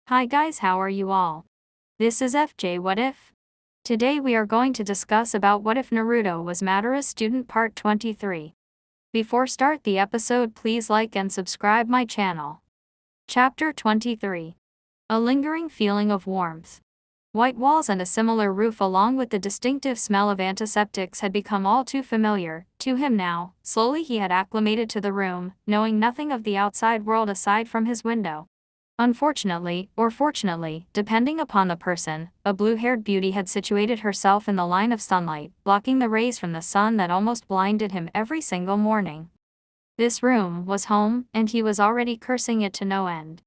Hi guys, how are you all? This is FJ What If? Today we are going to discuss about what if Naruto was Madara's student part 23. Before start the episode, please like and subscribe my channel. Chapter 23. A lingering feeling of warmth. White walls and a similar roof along with the distinctive smell of antiseptics had become all too familiar to him now. Slowly he had acclimated to the room, knowing nothing of the outside world aside from his window. Unfortunately, or fortunately, depending upon the person, a blue-haired beauty had situated herself in the line of sunlight, blocking the rays from the sun that almost blinded him every single morning. This room was home, and he was already cursing it to no end.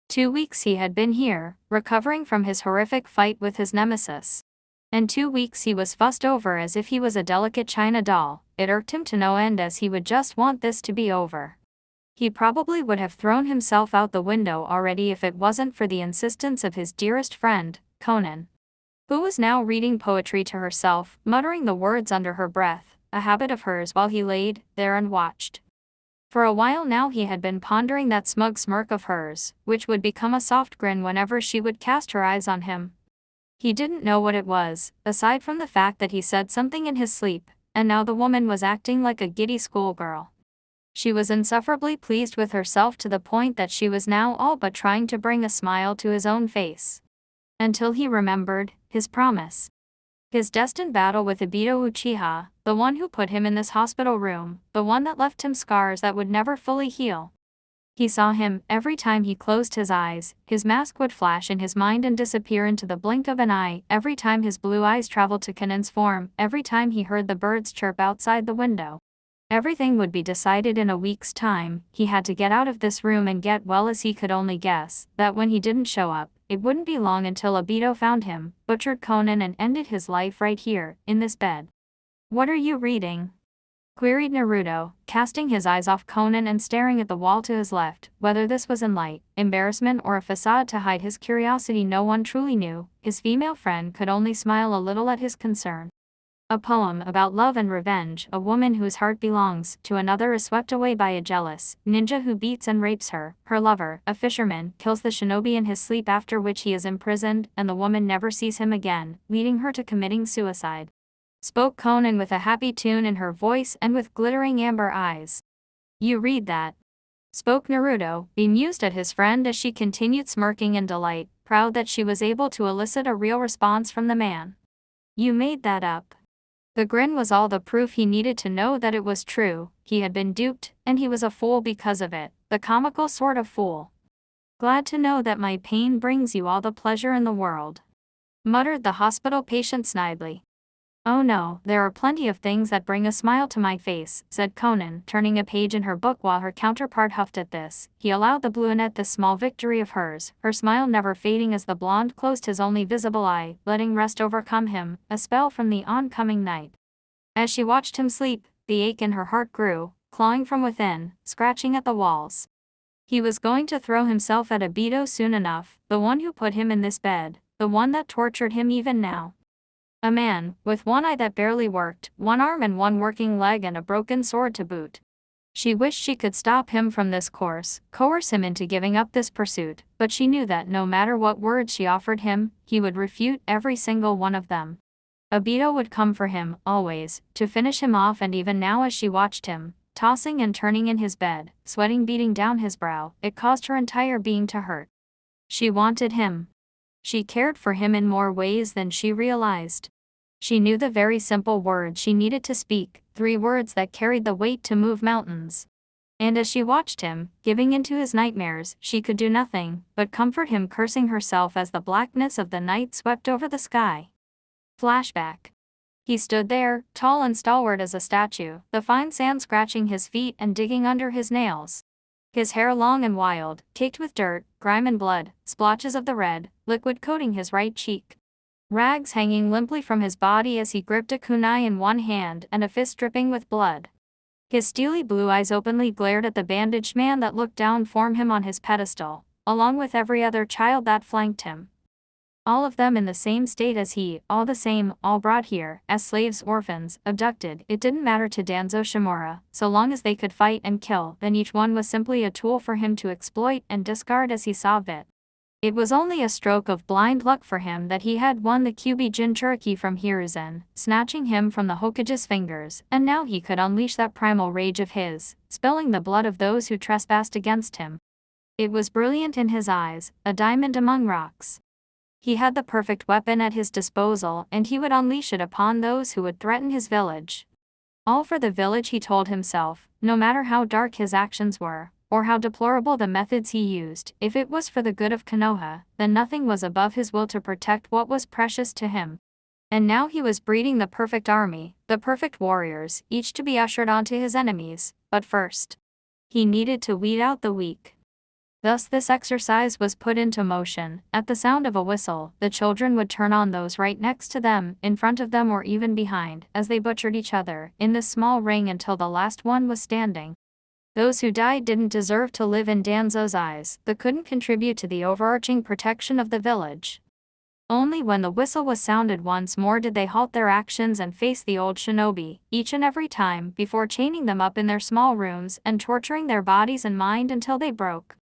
2 weeks he had been here, recovering from his horrific fight with his nemesis. And 2 weeks he was fussed over as if he was a delicate china doll. It irked him to no end as he would just want this to be over. He probably would have thrown himself out the window already if it wasn't for the insistence of his dearest friend, Conan, who was now reading poetry to herself, muttering the words under her breath, a habit of hers while he laid there and watched. For a while now he had been pondering that smug smirk of hers, which would become a soft grin whenever she would cast her eyes on him. He didn't know what it was, aside from the fact that he said something in his sleep, and now the woman was acting like a giddy schoolgirl. She was insufferably pleased with herself to the point that she was now all but trying to bring a smile to his own face. Until he remembered his promise. His destined battle with Obito Uchiha, the one who put him in this hospital room, the one that left him scars that would never fully heal. He saw him every time he closed his eyes. His mask would flash in his mind and disappear into the blink of an eye, every time his blue eyes traveled to Conan's form, every time he heard the birds chirp outside the window. Everything would be decided in a week's time. He had to get out of this room and get well, as he could only guess that when he didn't show up, it wouldn't be long until Obito found him, butchered Conan and ended his life right here, in this bed. "What are you reading?" queried Naruto, casting his eyes off Conan and staring at the wall to his left. Whether this was in light, embarrassment, or a facade to hide his curiosity, no one truly knew. His female friend could only smile a little at his concern. A poem about love and revenge. A woman whose heart belongs to another is swept away by a jealous ninja who beats and rapes her. Her lover, a fisherman, kills the shinobi in his sleep, after which he is imprisoned, and the woman never sees him again, leading her to committing suicide. Spoke Conan with a happy tune in her voice and with glittering amber eyes. "You read that?" spoke Naruto, bemused at his friend as she continued smirking in delight, proud that she was able to elicit a real response from the man. "You made that up?" The grin was all the proof he needed to know that it was true. He had been duped, and he was a fool because of it, the comical sort of fool. "Glad to know that my pain brings you all the pleasure in the world," muttered the hospital patient snidely. "Oh no, there are plenty of things that bring a smile to my face," said Conan, turning a page in her book while her counterpart huffed at this. He allowed the brunette this small victory of hers, her smile never fading as the blonde closed his only visible eye, letting rest overcome him, a spell from the oncoming night. As she watched him sleep, the ache in her heart grew, clawing from within, scratching at the walls. He was going to throw himself at Obito soon enough, the one who put him in this bed, the one that tortured him even now. A man, with one eye that barely worked, one arm and one working leg, and a broken sword to boot. She wished she could stop him from this course, coerce him into giving up this pursuit, but she knew that no matter what words she offered him, he would refute every single one of them. Obito would come for him, always, to finish him off, and even now as she watched him, tossing and turning in his bed, sweating beating down his brow, it caused her entire being to hurt. She wanted him. She cared for him in more ways than she realized. She knew the very simple words she needed to speak, 3 words that carried the weight to move mountains. And as she watched him, giving into his nightmares, she could do nothing but comfort him, cursing herself as the blackness of the night swept over the sky. Flashback. He stood there, tall and stalwart as a statue, the fine sand scratching his feet and digging under his nails. His hair long and wild, caked with dirt, grime and blood, splotches of the red liquid coating his right cheek. Rags hanging limply from his body as he gripped a kunai in one hand and a fist dripping with blood. His steely blue eyes openly glared at the bandaged man that looked down from him on his pedestal, along with every other child that flanked him. All of them in the same state as he, all the same, all brought here, as slaves, orphans, abducted. It didn't matter to Danzo Shimura, so long as they could fight and kill, then each one was simply a tool for him to exploit and discard as he saw fit. It was only a stroke of blind luck for him that he had won the Kyuubi Jinchuriki from Hiruzen, snatching him from the Hokage's fingers, and now he could unleash that primal rage of his, spilling the blood of those who trespassed against him. It was brilliant in his eyes, a diamond among rocks. He had the perfect weapon at his disposal, and he would unleash it upon those who would threaten his village. All for the village, he told himself, no matter how dark his actions were, or how deplorable the methods he used. If it was for the good of Konoha, then nothing was above his will to protect what was precious to him. And now he was breeding the perfect army, the perfect warriors, each to be ushered onto his enemies, but first, he needed to weed out the weak. Thus this exercise was put into motion. At the sound of a whistle, the children would turn on those right next to them, in front of them, or even behind, as they butchered each other in this small ring until the last one was standing. Those who died didn't deserve to live in Danzo's eyes, but couldn't contribute to the overarching protection of the village. Only when the whistle was sounded once more did they halt their actions and face the old shinobi, each and every time, before chaining them up in their small rooms and torturing their bodies and mind until they broke.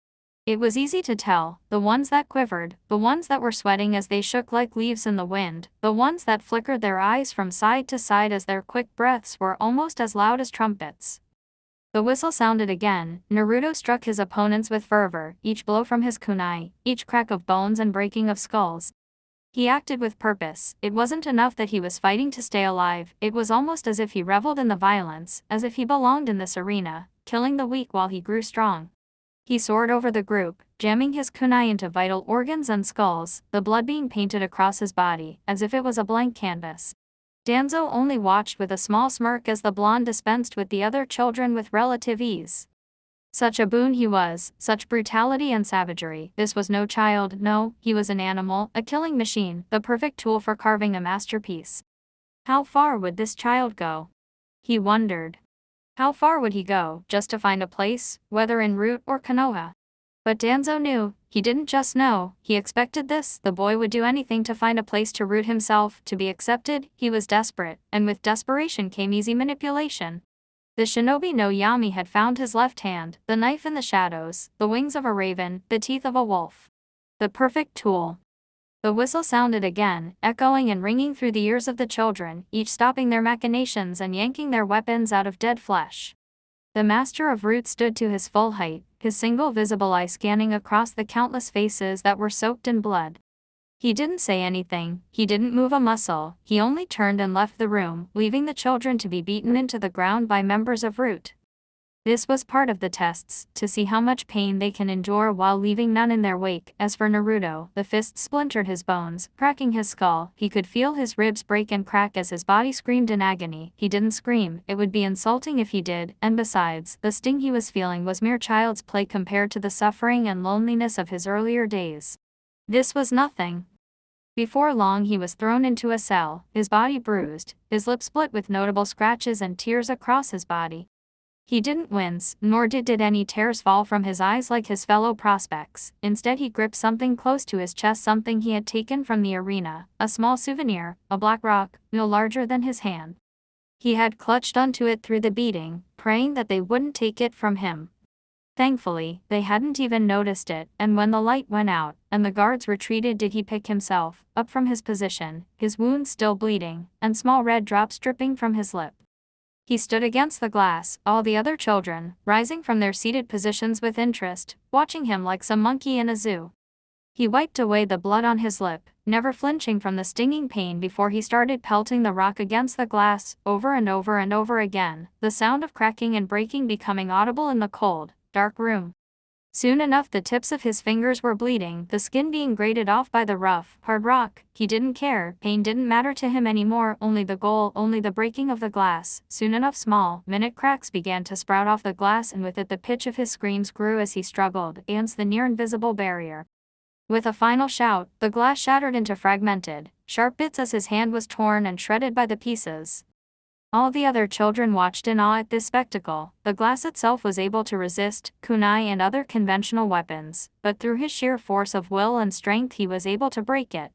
It was easy to tell, the ones that quivered, the ones that were sweating as they shook like leaves in the wind, the ones that flickered their eyes from side to side as their quick breaths were almost as loud as trumpets. The whistle sounded again. Naruto struck his opponents with fervor, each blow from his kunai, each crack of bones and breaking of skulls. He acted with purpose. It wasn't enough that he was fighting to stay alive, it was almost as if he reveled in the violence, as if he belonged in this arena, killing the weak while he grew strong. He soared over the group, jamming his kunai into vital organs and skulls, the blood being painted across his body, as if it was a blank canvas. Danzo only watched with a small smirk as the blonde dispensed with the other children with relative ease. Such a boon he was, such brutality and savagery. This was no child, no, he was an animal, a killing machine, the perfect tool for carving a masterpiece. How far would this child go? He wondered. How far would he go, just to find a place, whether en route or Konoha? But Danzo knew, he didn't just know, he expected this. The boy would do anything to find a place to root himself, to be accepted. He was desperate, and with desperation came easy manipulation. The shinobi no Yami had found his left hand, the knife in the shadows, the wings of a raven, the teeth of a wolf. The perfect tool. The whistle sounded again, echoing and ringing through the ears of the children, each stopping their machinations and yanking their weapons out of dead flesh. The master of root stood to his full height, his single visible eye scanning across the countless faces that were soaked in blood. He didn't say anything, he didn't move a muscle, he only turned and left the room, leaving the children to be beaten into the ground by members of root. This was part of the tests, to see how much pain they can endure while leaving none in their wake. As for Naruto, the fist splintered his bones, cracking his skull. He could feel his ribs break and crack as his body screamed in agony. He didn't scream, it would be insulting if he did, and besides, the sting he was feeling was mere child's play compared to the suffering and loneliness of his earlier days. This was nothing. Before long he was thrown into a cell, his body bruised, his lips split with notable scratches and tears across his body. He didn't wince, nor did any tears fall from his eyes like his fellow prospects. Instead he gripped something close to his chest, something he had taken from the arena, a small souvenir, a black rock, no larger than his hand. He had clutched onto it through the beating, praying that they wouldn't take it from him. Thankfully, they hadn't even noticed it, and when the light went out, and the guards retreated, did he pick himself up from his position, his wounds still bleeding, and small red drops dripping from his lip. He stood against the glass, all the other children, rising from their seated positions with interest, watching him like some monkey in a zoo. He wiped away the blood on his lip, never flinching from the stinging pain before he started pelting the rock against the glass, over and over and over again, the sound of cracking and breaking becoming audible in the cold, dark room. Soon enough the tips of his fingers were bleeding, the skin being grated off by the rough, hard rock. He didn't care, pain didn't matter to him anymore, only the goal, only the breaking of the glass. Soon enough small, minute cracks began to sprout off the glass, and with it the pitch of his screams grew as he struggled against the near-invisible barrier. With a final shout, the glass shattered into fragmented, sharp bits as his hand was torn and shredded by the pieces. All the other children watched in awe at this spectacle. The glass itself was able to resist kunai and other conventional weapons, but through his sheer force of will and strength he was able to break it.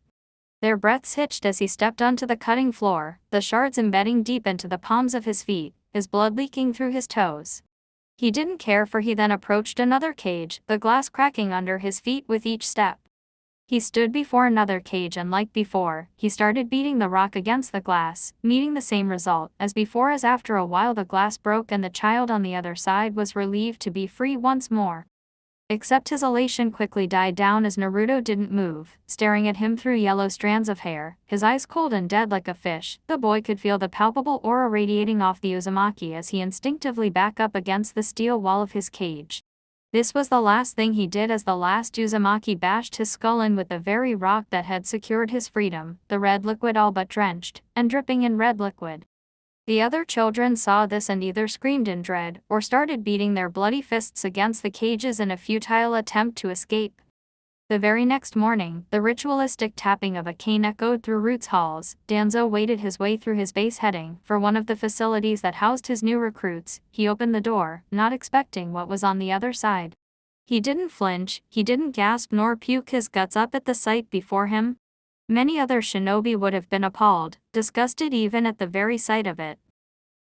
Their breaths hitched as he stepped onto the cutting floor, the shards embedding deep into the palms of his feet, his blood leaking through his toes. He didn't care, for he then approached another cage, the glass cracking under his feet with each step. He stood before another cage and like before, he started beating the rock against the glass, meeting the same result as before as after a while the glass broke and the child on the other side was relieved to be free once more. Except his elation quickly died down as Naruto didn't move, staring at him through yellow strands of hair, his eyes cold and dead like a fish. The boy could feel the palpable aura radiating off the Uzumaki as he instinctively backed up against the steel wall of his cage. This was the last thing he did as the last Uzumaki bashed his skull in with the very rock that had secured his freedom, the red liquid all but drenched, and dripping in red liquid. The other children saw this and either screamed in dread or started beating their bloody fists against the cages in a futile attempt to escape. The very next morning, the ritualistic tapping of a cane echoed through Root's halls. Danzo waded his way through his base heading for one of the facilities that housed his new recruits. He opened the door, not expecting what was on the other side. He didn't flinch, he didn't gasp nor puke his guts up at the sight before him. Many other shinobi would have been appalled, disgusted even at the very sight of it.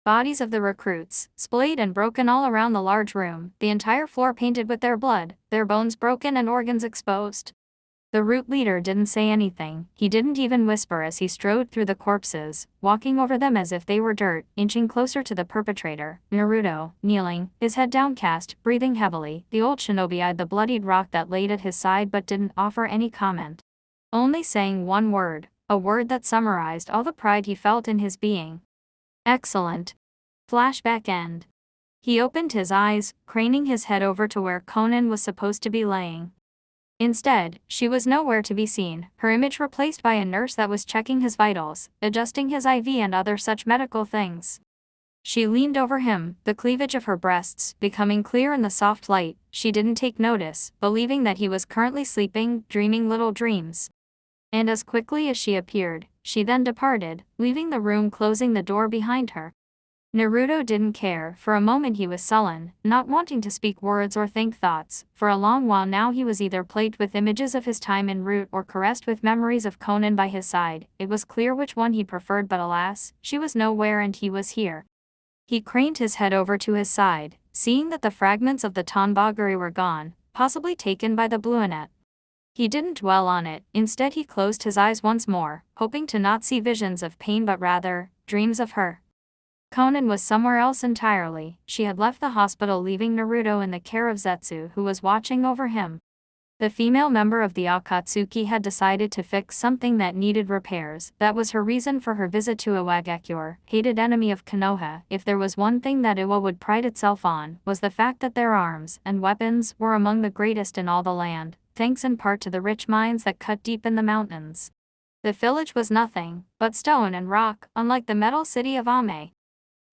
Bodies of the recruits, splayed and broken all around the large room, the entire floor painted with their blood, their bones broken and organs exposed. The root leader didn't say anything, he didn't even whisper as he strode through the corpses, walking over them as if they were dirt, inching closer to the perpetrator, Naruto, kneeling, his head downcast, breathing heavily. The old shinobi eyed the bloodied rock that laid at his side but didn't offer any comment. Only saying one word, a word that summarized all the pride he felt in his being. Excellent. Flashback end. He opened his eyes, craning his head over to where Conan was supposed to be laying. Instead, she was nowhere to be seen, her image replaced by a nurse that was checking his vitals, adjusting his IV and other such medical things. She leaned over him, the cleavage of her breasts becoming clear in the soft light. She didn't take notice, believing that he was currently sleeping, dreaming little dreams. And as quickly as she appeared, she then departed, leaving the room, closing the door behind her. Naruto didn't care. For a moment he was sullen, not wanting to speak words or think thoughts. For a long while now he was either plagued with images of his time en route or caressed with memories of Conan by his side. It was clear which one he preferred, but alas, she was nowhere and he was here. He craned his head over to his side, seeing that the fragments of the Tonbaguri were gone, possibly taken by the Bluenet. He didn't dwell on it, instead he closed his eyes once more, hoping to not see visions of pain but rather, dreams of her. Conan was somewhere else entirely. She had left the hospital, leaving Naruto in the care of Zetsu, who was watching over him. The female member of the Akatsuki had decided to fix something that needed repairs. That was her reason for her visit to Iwagakure, hated enemy of Konoha. If there was one thing that Iwa would pride itself on, was the fact that their arms and weapons were among the greatest in all the land, thanks in part to the rich mines that cut deep in the mountains. The village was nothing but stone and rock, unlike the metal city of Ame.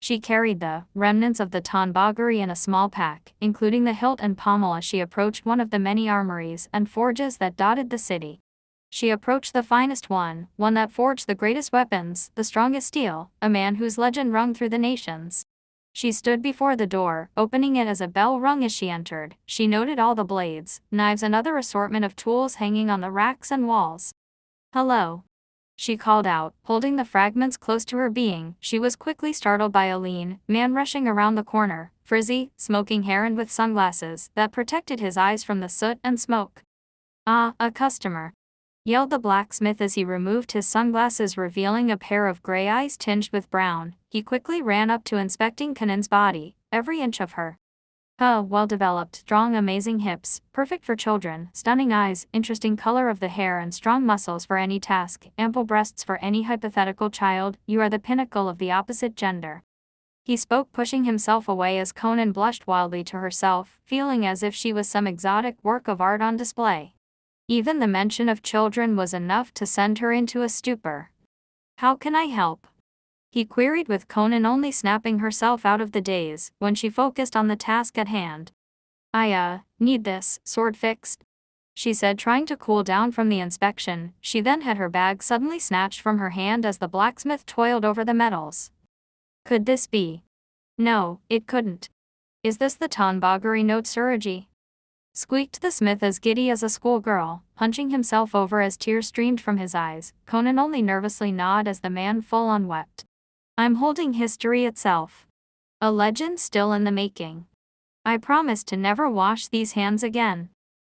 She carried the remnants of the Tonbaguri in a small pack, including the hilt and pommel, as she approached one of the many armories and forges that dotted the city. She approached the finest one that forged the greatest weapons, the strongest steel, a man whose legend rung through the nations. She stood before the door, opening it as a bell rung as she entered. She noted all the blades, knives and other assortment of tools hanging on the racks and walls. "Hello," she called out, holding the fragments close to her being. She was quickly startled by a lean man rushing around the corner, frizzy, smoking hair and with sunglasses that protected his eyes from the soot and smoke. "Ah, a customer," yelled the blacksmith as he removed his sunglasses, revealing a pair of gray eyes tinged with brown. He quickly ran up to inspecting Conan's body, every inch of her. Well-developed, strong, amazing hips, perfect for children, stunning eyes, interesting color of the hair and strong muscles for any task, ample breasts for any hypothetical child. You are the pinnacle of the opposite gender. He spoke, pushing himself away as Conan blushed wildly to herself, feeling as if she was some exotic work of art on display. Even the mention of children was enough to send her into a stupor. "How can I help?" he queried, with Conan only snapping herself out of the daze when she focused on the task at hand. "I need this sword fixed," she said, trying to cool down from the inspection. She then had her bag suddenly snatched from her hand as the blacksmith toiled over the metals. Could this be? No, it couldn't. "Is this the Tonbaguri no Tsurugi?" squeaked the smith, as giddy as a schoolgirl, hunching himself over as tears streamed from his eyes. Conan only nervously nodded as the man full-on wept. "I'm holding history itself. A legend still in the making. I promise to never wash these hands again."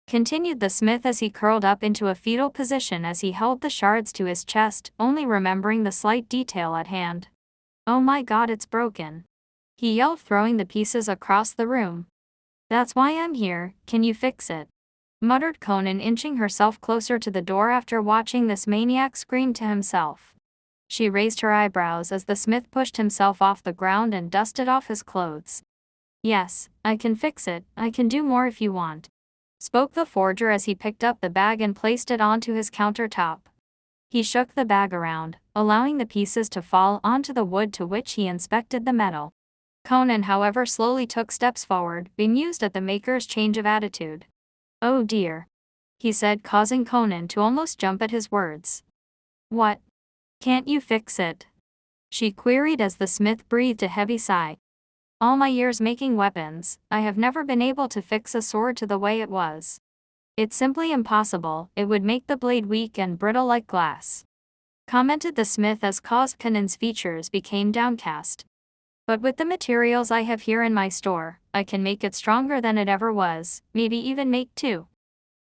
Continued the smith as he curled up into a fetal position as he held the shards to his chest, only remembering the slight detail at hand. "Oh my God, it's broken!" he yelled, throwing the pieces across the room. "That's why I'm here, can you fix it?" muttered Conan, inching herself closer to the door after watching this maniac scream to himself. She raised her eyebrows as the smith pushed himself off the ground and dusted off his clothes. "Yes, I can fix it, I can do more if you want," spoke the forger as he picked up the bag and placed it onto his countertop. He shook the bag around, allowing the pieces to fall onto the wood, to which he inspected the metal. Conan, however, slowly took steps forward, bemused at the maker's change of attitude. "Oh dear," he said, causing Conan to almost jump at his words. "What? Can't you fix it?" she queried as the smith breathed a heavy sigh. "All my years making weapons, I have never been able to fix a sword to the way it was. It's simply impossible, it would make the blade weak and brittle like glass," commented the smith as Conan's features became downcast. "But with the materials I have here in my store, I can make it stronger than it ever was, maybe even make two,"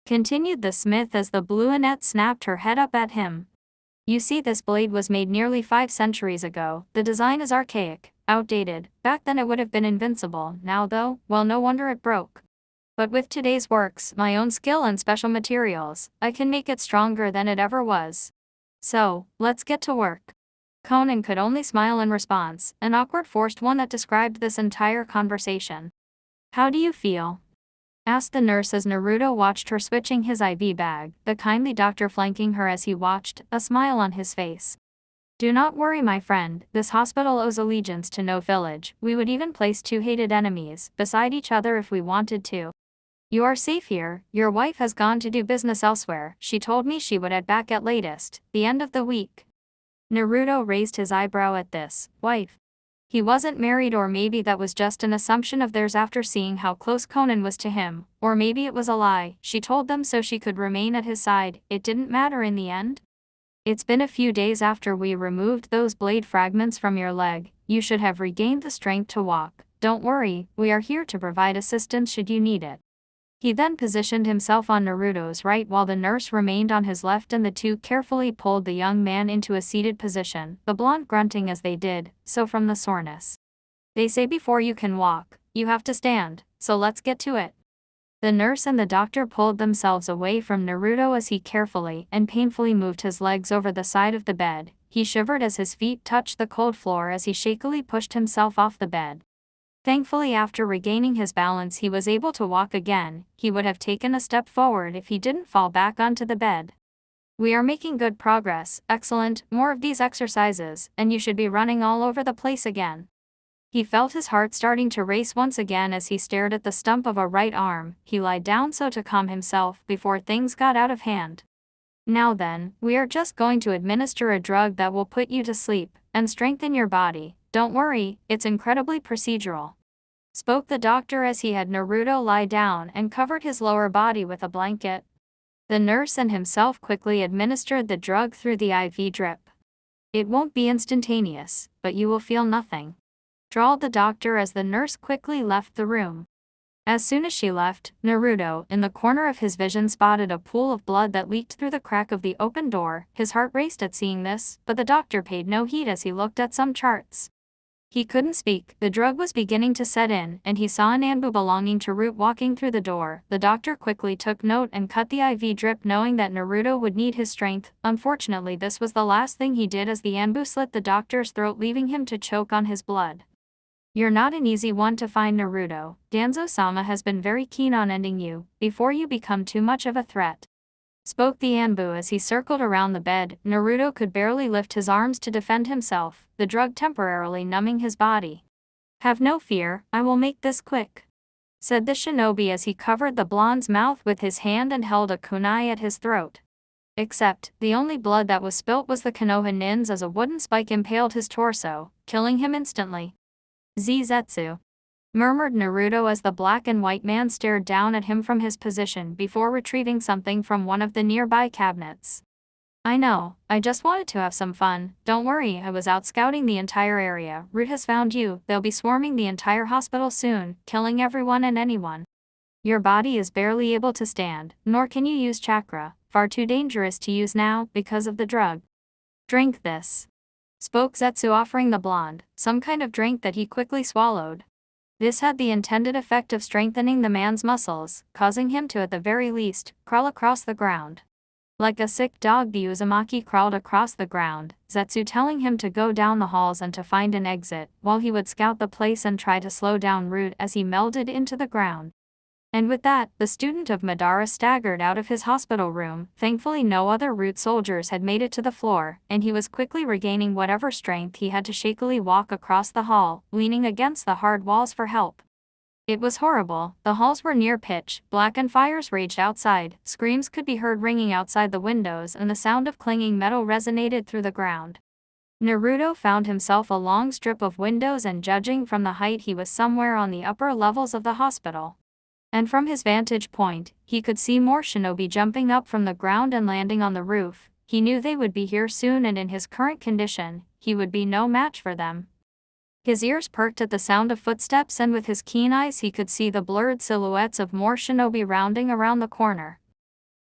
continued the smith as the blue-annette snapped her head up at him. "You see, this blade was made nearly 5 centuries ago. The design is archaic, outdated. Back then it would have been invincible. Now though, well, no wonder it broke. But with today's works, my own skill and special materials, I can make it stronger than it ever was. So, let's get to work." Conan could only smile in response, an awkward forced one that described this entire conversation. "How do you feel?" asked the nurse as Naruto watched her switching his IV bag, the kindly doctor flanking her as he watched, a smile on his face. "Do not worry, my friend, this hospital owes allegiance to no village. We would even place 2 hated enemies beside each other if we wanted to. You are safe here. Your wife has gone to do business elsewhere. She told me she would head back at latest, the end of the week." Naruto raised his eyebrow at this. Wife? He wasn't married, or maybe that was just an assumption of theirs after seeing how close Conan was to him, or maybe it was a lie. She told them so she could remain at his side. It didn't matter in the end. "It's been a few days after we removed those blade fragments from your leg. You should have regained the strength to walk. Don't worry, we are here to provide assistance should you need it." He then positioned himself on Naruto's right while the nurse remained on his left, and the two carefully pulled the young man into a seated position, the blonde grunting as they did so from the soreness. "They say before you can walk, you have to stand, so let's get to it." The nurse and the doctor pulled themselves away from Naruto as he carefully and painfully moved his legs over the side of the bed. He shivered as his feet touched the cold floor as he shakily pushed himself off the bed. Thankfully, after regaining his balance, he was able to walk again. He would have taken a step forward if he didn't fall back onto the bed. "We are making good progress. Excellent, more of these exercises, and you should be running all over the place again." He felt his heart starting to race once again as he stared at the stump of a right arm. He lied down so to calm himself before things got out of hand. "Now then, we are just going to administer a drug that will put you to sleep and strengthen your body. Don't worry, it's incredibly procedural," spoke the doctor as he had Naruto lie down and covered his lower body with a blanket. The nurse and himself quickly administered the drug through the IV drip. "It won't be instantaneous, but you will feel nothing," drawled the doctor as the nurse quickly left the room. As soon as she left, Naruto, in the corner of his vision, spotted a pool of blood that leaked through the crack of the open door. His heart raced at seeing this, but the doctor paid no heed as he looked at some charts. He couldn't speak. The drug was beginning to set in, and he saw an Anbu belonging to Root walking through the door. The doctor quickly took note and cut the IV drip, knowing that Naruto would need his strength. Unfortunately, this was the last thing he did as the Anbu slit the doctor's throat, leaving him to choke on his blood. "You're not an easy one to find, Naruto. Danzo-sama has been very keen on ending you before you become too much of a threat," spoke the Anbu as he circled around the bed. Naruto could barely lift his arms to defend himself, the drug temporarily numbing his body. "Have no fear, I will make this quick," said the shinobi as he covered the blonde's mouth with his hand and held a kunai at his throat. Except, the only blood that was spilt was the Konoha nin's as a wooden spike impaled his torso, killing him instantly. "Zetsu," murmured Naruto as the black and white man stared down at him from his position before retrieving something from one of the nearby cabinets. "I know, I just wanted to have some fun. Don't worry, I was out scouting the entire area. Root has found you. They'll be swarming the entire hospital soon, killing everyone and anyone Your body is barely able to stand, nor can you use chakra, far too dangerous to use now because of the drug. Drink this, spoke Zetsu, offering the blonde some kind of drink that he quickly swallowed. This had the intended effect of strengthening the man's muscles, causing him to at the very least crawl across the ground. Like a sick dog, the Uzumaki crawled across the ground, Zetsu telling him to go down the halls and to find an exit, while he would scout the place and try to slow down Root as he melded into the ground. And with that, the student of Madara staggered out of his hospital room. Thankfully no other Root soldiers had made it to the floor, and he was quickly regaining whatever strength he had to shakily walk across the hall, leaning against the hard walls for help. It was horrible. The halls were near pitch black and fires raged outside. Screams could be heard ringing outside the windows and the sound of clanging metal resonated through the ground. Naruto found himself a long strip of windows, and judging from the height he was somewhere on the upper levels of the hospital. And from his vantage point, he could see more shinobi jumping up from the ground and landing on the roof. He knew they would be here soon, and in his current condition, he would be no match for them. His ears perked at the sound of footsteps, and with his keen eyes he could see the blurred silhouettes of more shinobi rounding around the corner.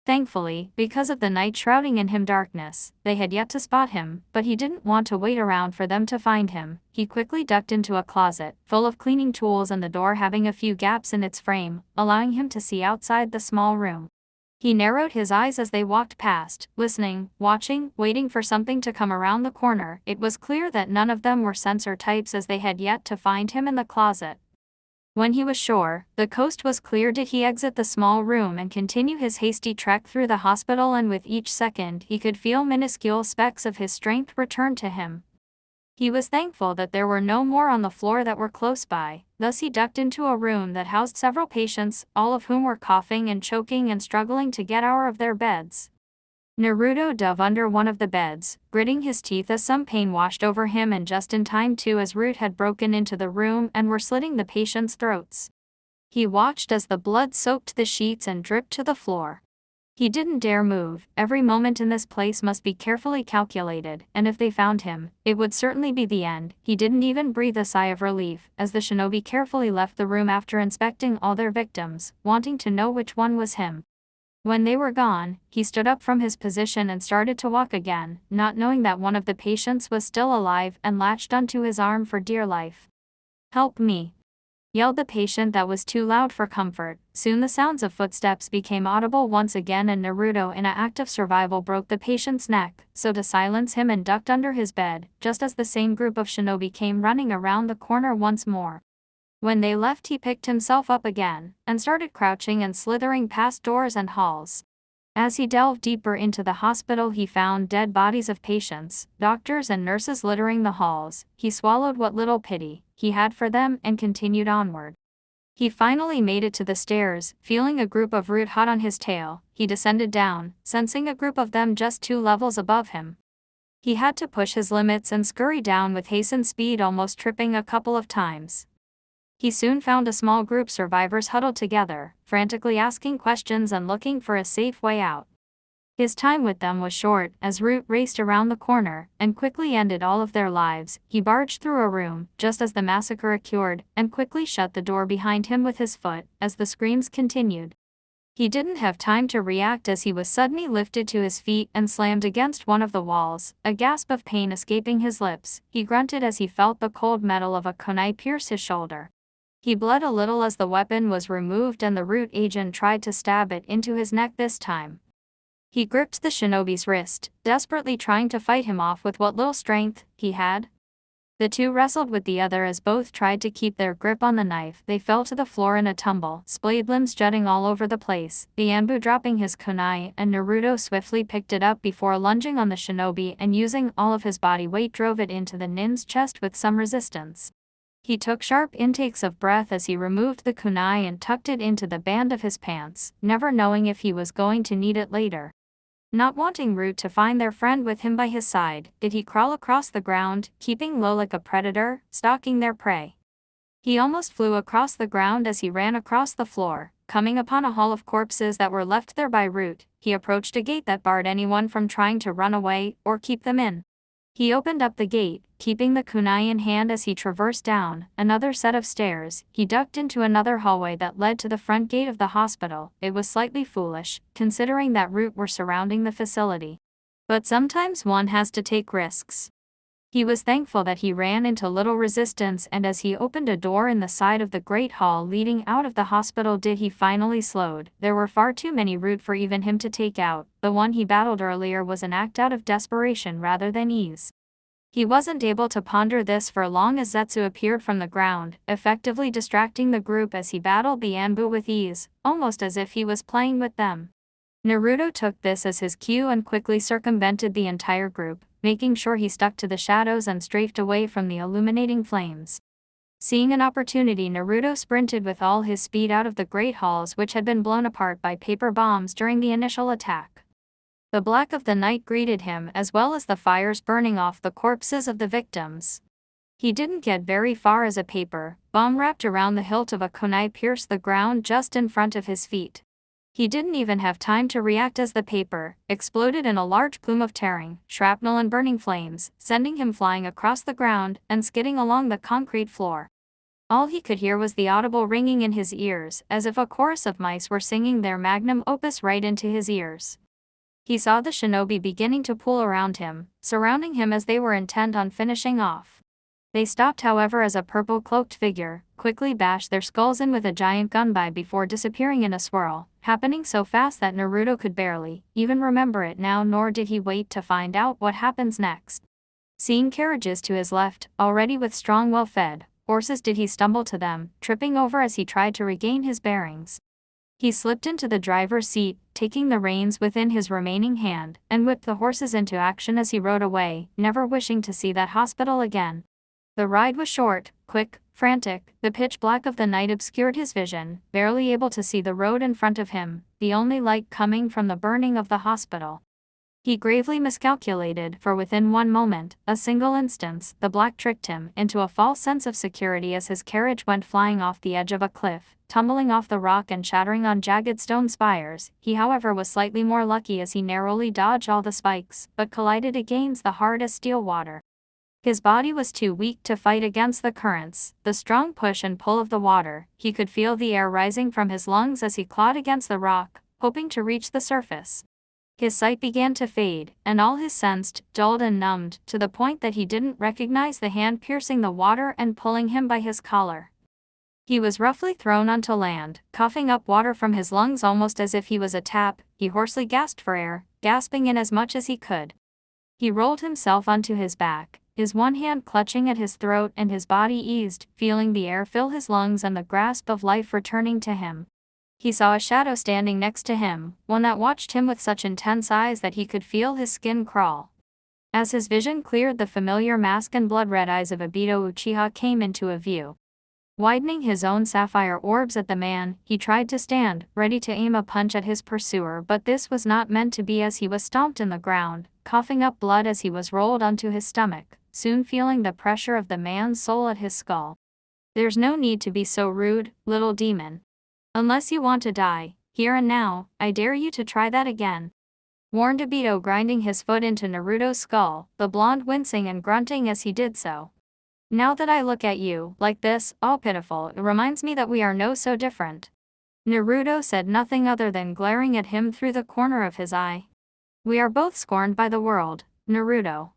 Thankfully, because of the night shrouding in him darkness, they had yet to spot him, but he didn't want to wait around for them to find him. He quickly ducked into a closet, full of cleaning tools and the door having a few gaps in its frame, allowing him to see outside the small room. He narrowed his eyes as they walked past, listening, watching, waiting for something to come around the corner. It was clear that none of them were sensor types, as they had yet to find him in the closet. When he was sure the coast was clear did he exit the small room and continue his hasty trek through the hospital, and with each second he could feel minuscule specks of his strength return to him. He was thankful that there were no more on the floor that were close by. Thus he ducked into a room that housed several patients, all of whom were coughing and choking and struggling to get out of their beds. Naruto dove under one of the beds, gritting his teeth as some pain washed over him, and just in time too, as Root had broken into the room and were slitting the patients' throats. He watched as the blood soaked the sheets and dripped to the floor. He didn't dare move. Every moment in this place must be carefully calculated, and if they found him, it would certainly be the end. He didn't even breathe a sigh of relief, as the shinobi carefully left the room after inspecting all their victims, wanting to know which one was him. When they were gone, he stood up from his position and started to walk again, not knowing that one of the patients was still alive and latched onto his arm for dear life. "Help me!" yelled the patient that was too loud for comfort. Soon the sounds of footsteps became audible once again, and Naruto, in an act of survival, broke the patient's neck, so to silence him, and ducked under his bed, just as the same group of shinobi came running around the corner once more. When they left, he picked himself up again, and started crouching and slithering past doors and halls. As he delved deeper into the hospital, he found dead bodies of patients, doctors and nurses littering the halls. He swallowed what little pity he had for them and continued onward. He finally made it to the stairs, feeling a group of Root hot on his tail. He descended down, sensing a group of them just 2 levels above him. He had to push his limits and scurry down with hastened speed, almost tripping a couple of times. He soon found a small group survivors huddled together, frantically asking questions and looking for a safe way out. His time with them was short, as Root raced around the corner and quickly ended all of their lives. He barged through a room just as the massacre occurred and quickly shut the door behind him with his foot as the screams continued. He didn't have time to react, as he was suddenly lifted to his feet and slammed against one of the walls, a gasp of pain escaping his lips. He grunted as he felt the cold metal of a kunai pierce his shoulder. He bled a little as the weapon was removed and the Root agent tried to stab it into his neck this time. He gripped the shinobi's wrist, desperately trying to fight him off with what little strength he had. The two wrestled with the other as both tried to keep their grip on the knife. They fell to the floor in a tumble, splayed limbs jutting all over the place, the Anbu dropping his kunai, and Naruto swiftly picked it up before lunging on the shinobi and using all of his body weight drove it into the nin's chest with some resistance. He took sharp intakes of breath as he removed the kunai and tucked it into the band of his pants, never knowing if he was going to need it later. Not wanting Root to find their friend with him by his side, did he crawl across the ground, keeping low like a predator, stalking their prey. He almost flew across the ground as he ran across the floor, coming upon a hall of corpses that were left there by Root. He approached a gate that barred anyone from trying to run away or keep them in. He opened up the gate, keeping the kunai in hand as he traversed down another set of stairs. He ducked into another hallway that led to the front gate of the hospital. It was slightly foolish, considering that route were surrounding the facility. But sometimes one has to take risks. He was thankful that he ran into little resistance, and as he opened a door in the side of the great hall leading out of the hospital he finally slowed. There were far too many route for even him to take out. The one he battled earlier was an act out of desperation rather than ease. He wasn't able to ponder this for long as Zetsu appeared from the ground, effectively distracting the group as he battled the Anbu with ease, almost as if he was playing with them. Naruto took this as his cue and quickly circumvented the entire group, making sure he stuck to the shadows and strafed away from the illuminating flames. Seeing an opportunity, Naruto sprinted with all his speed out of the great halls which had been blown apart by paper bombs during the initial attack. The black of the night greeted him as well as the fires burning off the corpses of the victims. He didn't get very far as a paper bomb wrapped around the hilt of a kunai pierced the ground just in front of his feet. He didn't even have time to react as the paper exploded in a large plume of tearing, shrapnel and burning flames, sending him flying across the ground and skidding along the concrete floor. All he could hear was the audible ringing in his ears, as if a chorus of mice were singing their magnum opus right into his ears. He saw the shinobi beginning to pool around him, surrounding him as they were intent on finishing off. They stopped, however, as a purple-cloaked figure quickly bashed their skulls in with a giant gunbai before disappearing in a swirl, happening so fast that Naruto could barely even remember it now, nor did he wait to find out what happens next. Seeing carriages to his left, already with strong well-fed horses, did he stumble to them, tripping over as he tried to regain his bearings. He slipped into the driver's seat, taking the reins within his remaining hand, and whipped the horses into action as he rode away, never wishing to see that hospital again. The ride was short, quick, frantic. The pitch black of the night obscured his vision, barely able to see the road in front of him, the only light coming from the burning of the hospital. He gravely miscalculated, for within one moment, a single instance, the black tricked him into a false sense of security as his carriage went flying off the edge of a cliff, tumbling off the rock and shattering on jagged stone spires. He, however, was slightly more lucky as he narrowly dodged all the spikes, but collided against the hard as steel water. His body was too weak to fight against the currents, the strong push and pull of the water. He could feel the air rising from his lungs as he clawed against the rock, hoping to reach the surface. His sight began to fade, and all his senses dulled and numbed, to the point that he didn't recognize the hand piercing the water and pulling him by his collar. He was roughly thrown onto land, coughing up water from his lungs almost as if he was a tap. He hoarsely gasped for air, gasping in as much as he could. He rolled himself onto his back, his one hand clutching at his throat, and his body eased, feeling the air fill his lungs and the grasp of life returning to him. He saw a shadow standing next to him, one that watched him with such intense eyes that he could feel his skin crawl. As his vision cleared, the familiar mask and blood-red eyes of Obito Uchiha came into view. Widening his own sapphire orbs at the man, he tried to stand, ready to aim a punch at his pursuer, but this was not meant to be as he was stomped in the ground, coughing up blood as he was rolled onto his stomach, soon feeling the pressure of the man's soul at his skull. "There's no need to be so rude, little demon. Unless you want to die, here and now, I dare you to try that again," warned Obito, grinding his foot into Naruto's skull, the blonde wincing and grunting as he did so. "Now that I look at you, like this, all pitiful, it reminds me that we are no so different." Naruto said nothing other than glaring at him through the corner of his eye. "We are both scorned by the world, Naruto.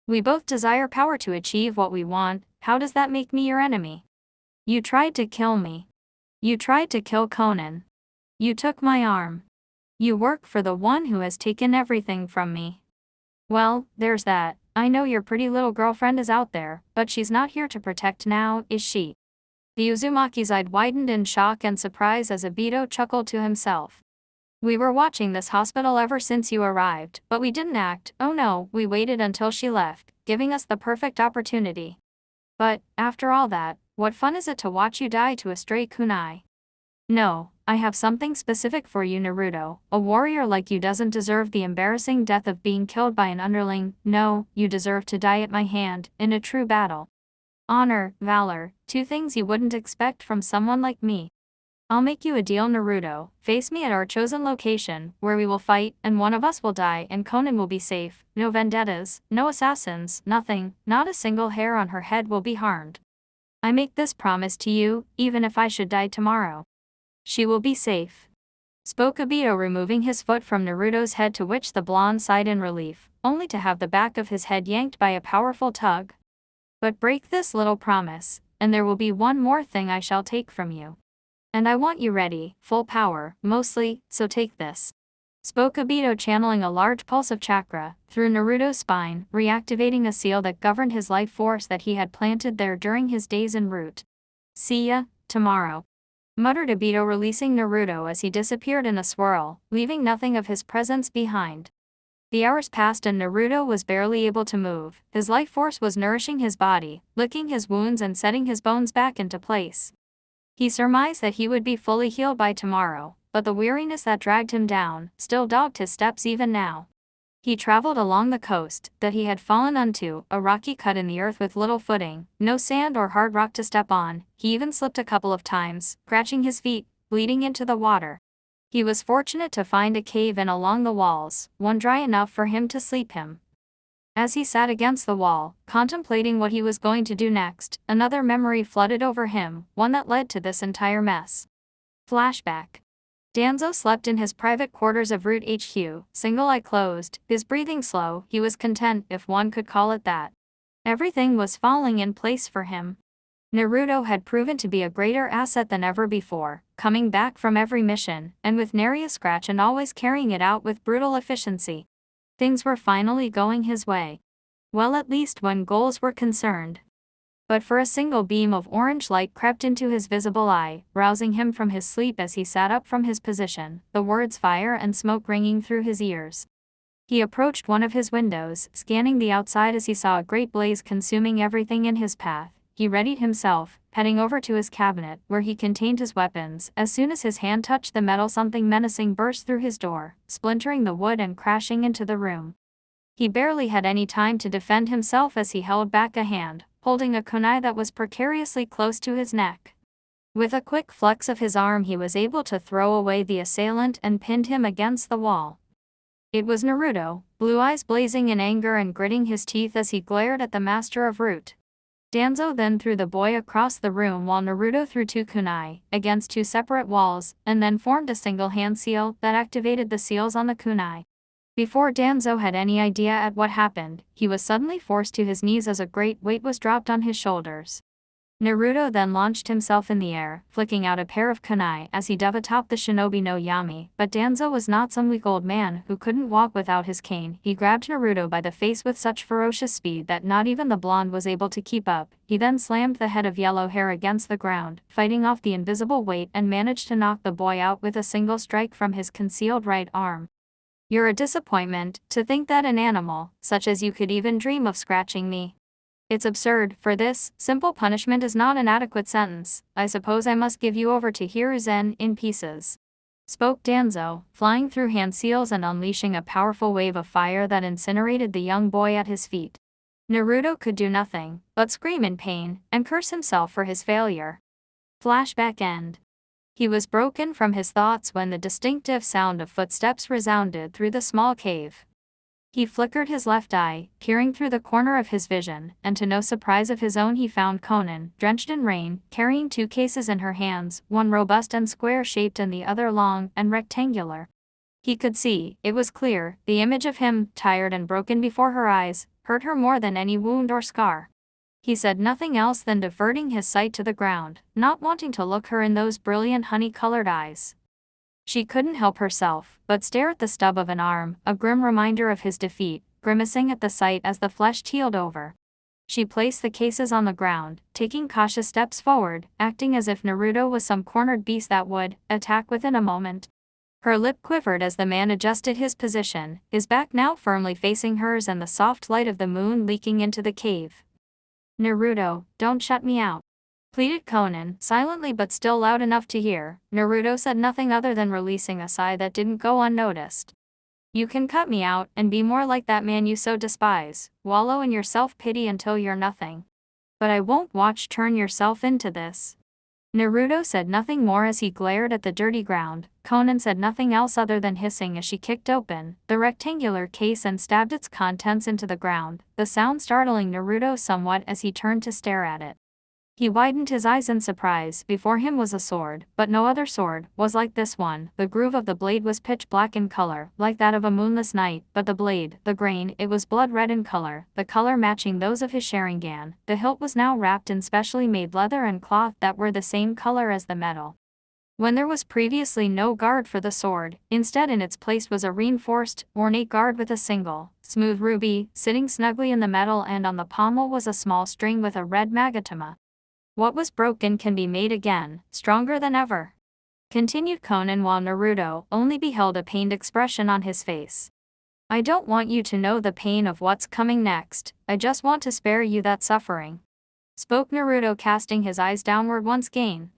We both desire power to achieve what we want. How does that make me your enemy? You tried to kill me. You tried to kill Conan. You took my arm. You work for the one who has taken everything from me. Well, there's that. I know your pretty little girlfriend is out there, but she's not here to protect now, is she?" The Uzumaki's eye widened in shock and surprise as Obito chuckled to himself. "We were watching this hospital ever since you arrived, but we didn't act. Oh no, we waited until she left, giving us the perfect opportunity. But, after all that, what fun is it to watch you die to a stray kunai? No, I have something specific for you, Naruto. A warrior like you doesn't deserve the embarrassing death of being killed by an underling. No, you deserve to die at my hand, in a true battle. Honor, valor, two things you wouldn't expect from someone like me." I'll make you a deal, Naruto. Face me at our chosen location, where we will fight, and one of us will die and Konan will be safe. No vendettas, no assassins, nothing, not a single hair on her head will be harmed. I make this promise to you, even if I should die tomorrow. She will be safe. Spoke Obito, removing his foot from Naruto's head, to which the blonde sighed in relief, only to have the back of his head yanked by a powerful tug. But break this little promise, and there will be one more thing I shall take from you. And I want you ready, full power, mostly, so take this. Spoke Obito, channeling a large pulse of chakra through Naruto's spine, reactivating a seal that governed his life force that he had planted there during his days en route. See ya, tomorrow, muttered Obito, releasing Naruto as he disappeared in a swirl, leaving nothing of his presence behind. The hours passed and Naruto was barely able to move. His life force was nourishing his body, licking his wounds and setting his bones back into place. He surmised that he would be fully healed by tomorrow, but the weariness that dragged him down still dogged his steps even now. He traveled along the coast that he had fallen onto, a rocky cut in the earth with little footing, no sand or hard rock to step on. He even slipped a couple of times, scratching his feet, bleeding into the water. He was fortunate to find a cave in along the walls, one dry enough for him to sleep him. As he sat against the wall, contemplating what he was going to do next, another memory flooded over him, one that led to this entire mess. Flashback. Danzo slept in his private quarters of Root HQ, single eye closed, his breathing slow. He was content, if one could call it that. Everything was falling in place for him. Naruto had proven to be a greater asset than ever before, coming back from every mission, and with nary a scratch, and always carrying it out with brutal efficiency. Things were finally going his way. Well, at least when goals were concerned. But for a single beam of orange light crept into his visible eye, rousing him from his sleep as he sat up from his position, the words fire and smoke ringing through his ears. He approached one of his windows, scanning the outside as he saw a great blaze consuming everything in his path. He readied himself, heading over to his cabinet, where he contained his weapons. As soon as his hand touched the metal, something menacing burst through his door, splintering the wood and crashing into the room. He barely had any time to defend himself as he held back a hand, holding a kunai that was precariously close to his neck. With a quick flex of his arm, he was able to throw away the assailant and pinned him against the wall. It was Naruto, blue eyes blazing in anger and gritting his teeth as he glared at the master of Root. Danzo then threw the boy across the room while Naruto threw two kunai against two separate walls, and then formed a single hand seal that activated the seals on the kunai. Before Danzo had any idea at what happened, he was suddenly forced to his knees as a great weight was dropped on his shoulders. Naruto then launched himself in the air, flicking out a pair of kunai as he dove atop the shinobi no Yami, but Danzo was not some weak old man who couldn't walk without his cane. He grabbed Naruto by the face with such ferocious speed that not even the blonde was able to keep up. He then slammed the head of yellow hair against the ground, fighting off the invisible weight, and managed to knock the boy out with a single strike from his concealed right arm. You're a disappointment. To think that an animal, such as you, could even dream of scratching me. It's absurd. For this simple punishment is not an adequate sentence. I suppose I must give you over to Hiruzen in pieces. Spoke Danzo, flying through hand seals and unleashing a powerful wave of fire that incinerated the young boy at his feet. Naruto could do nothing but scream in pain and curse himself for his failure. Flashback end. He was broken from his thoughts when the distinctive sound of footsteps resounded through the small cave. He flickered his left eye, peering through the corner of his vision, and to no surprise of his own he found Konan, drenched in rain, carrying two cases in her hands, one robust and square-shaped and the other long and rectangular. He could see, it was clear, the image of him, tired and broken before her eyes, hurt her more than any wound or scar. He said nothing else than diverting his sight to the ground, not wanting to look her in those brilliant honey-colored eyes. She couldn't help herself but stare at the stub of an arm, a grim reminder of his defeat, grimacing at the sight as the flesh healed over. She placed the cases on the ground, taking cautious steps forward, acting as if Naruto was some cornered beast that would attack within a moment. Her lip quivered as the man adjusted his position, his back now firmly facing hers and the soft light of the moon leaking into the cave. Naruto, don't shut me out, pleaded Konan, silently but still loud enough to hear. Naruto said nothing other than releasing a sigh that didn't go unnoticed. You can cut me out and be more like that man you so despise, wallow in your self-pity until you're nothing. But I won't watch turn yourself into this. Naruto said nothing more as he glared at the dirty ground. Conan said nothing else other than hissing as she kicked open the rectangular case and stabbed its contents into the ground, the sound startling Naruto somewhat as he turned to stare at it. He widened his eyes in surprise. Before him was a sword, but no other sword was like this one. The groove of the blade was pitch black in color, like that of a moonless night, but the blade, the grain, it was blood red in color, the color matching those of his Sharingan. The hilt was now wrapped in specially made leather and cloth that were the same color as the metal. When there was previously no guard for the sword, instead in its place was a reinforced, ornate guard with a single, smooth ruby, sitting snugly in the metal, and on the pommel was a small string with a red magatama. What was broken can be made again, stronger than ever, continued Conan while Naruto only beheld a pained expression on his face. I don't want you to know the pain of what's coming next, I just want to spare you that suffering, spoke Naruto, casting his eyes downward once again.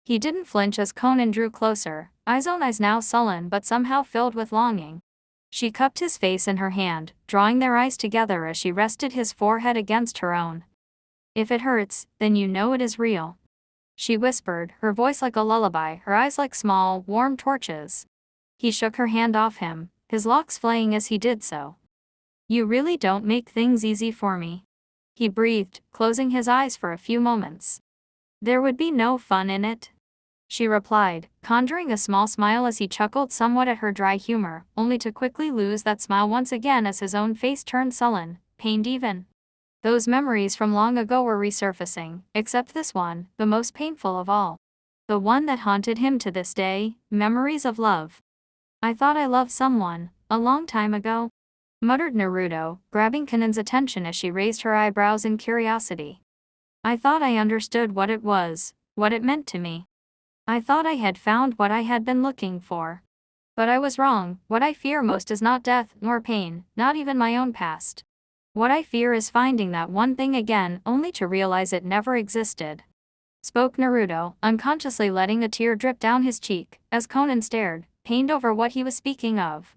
He didn't flinch as Conan drew closer, eyes now sullen but somehow filled with longing. She cupped his face in her hand, drawing their eyes together as she rested his forehead against her own. If it hurts, then you know it is real, she whispered, her voice like a lullaby, her eyes like small, warm torches. He shook her hand off him, his locks flaying as he did so. You really don't make things easy for me, he breathed, closing his eyes for a few moments. There would be no fun in it, she replied, conjuring a small smile as he chuckled somewhat at her dry humor, only to quickly lose that smile once again as his own face turned sullen, pained even. Those memories from long ago were resurfacing, except this one, the most painful of all. The one that haunted him to this day, memories of love. I thought I loved someone, a long time ago, muttered Naruto, grabbing Conan's attention as she raised her eyebrows in curiosity. I thought I understood what it was, what it meant to me. I thought I had found what I had been looking for. But I was wrong. What I fear most is not death, nor pain, not even my own past. What I fear is finding that one thing again, only to realize it never existed, spoke Naruto, unconsciously letting a tear drip down his cheek, as Conan stared, pained over what he was speaking of.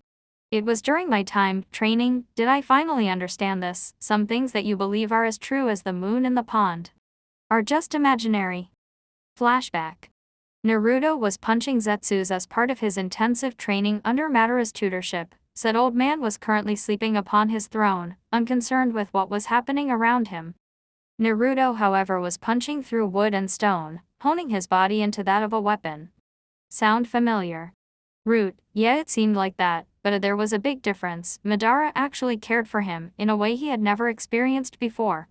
It was during my time training, did I finally understand this. Some things that you believe are as true as the moon in the pond are just imaginary. Flashback. Naruto was punching Zetsus as part of his intensive training under Madara's tutorship. Said old man was currently sleeping upon his throne, unconcerned with what was happening around him. Naruto, however, was punching through wood and stone, honing his body into that of a weapon. Sound familiar? Root, yeah, it seemed like that, but there was a big difference. Madara actually cared for him in a way he had never experienced before.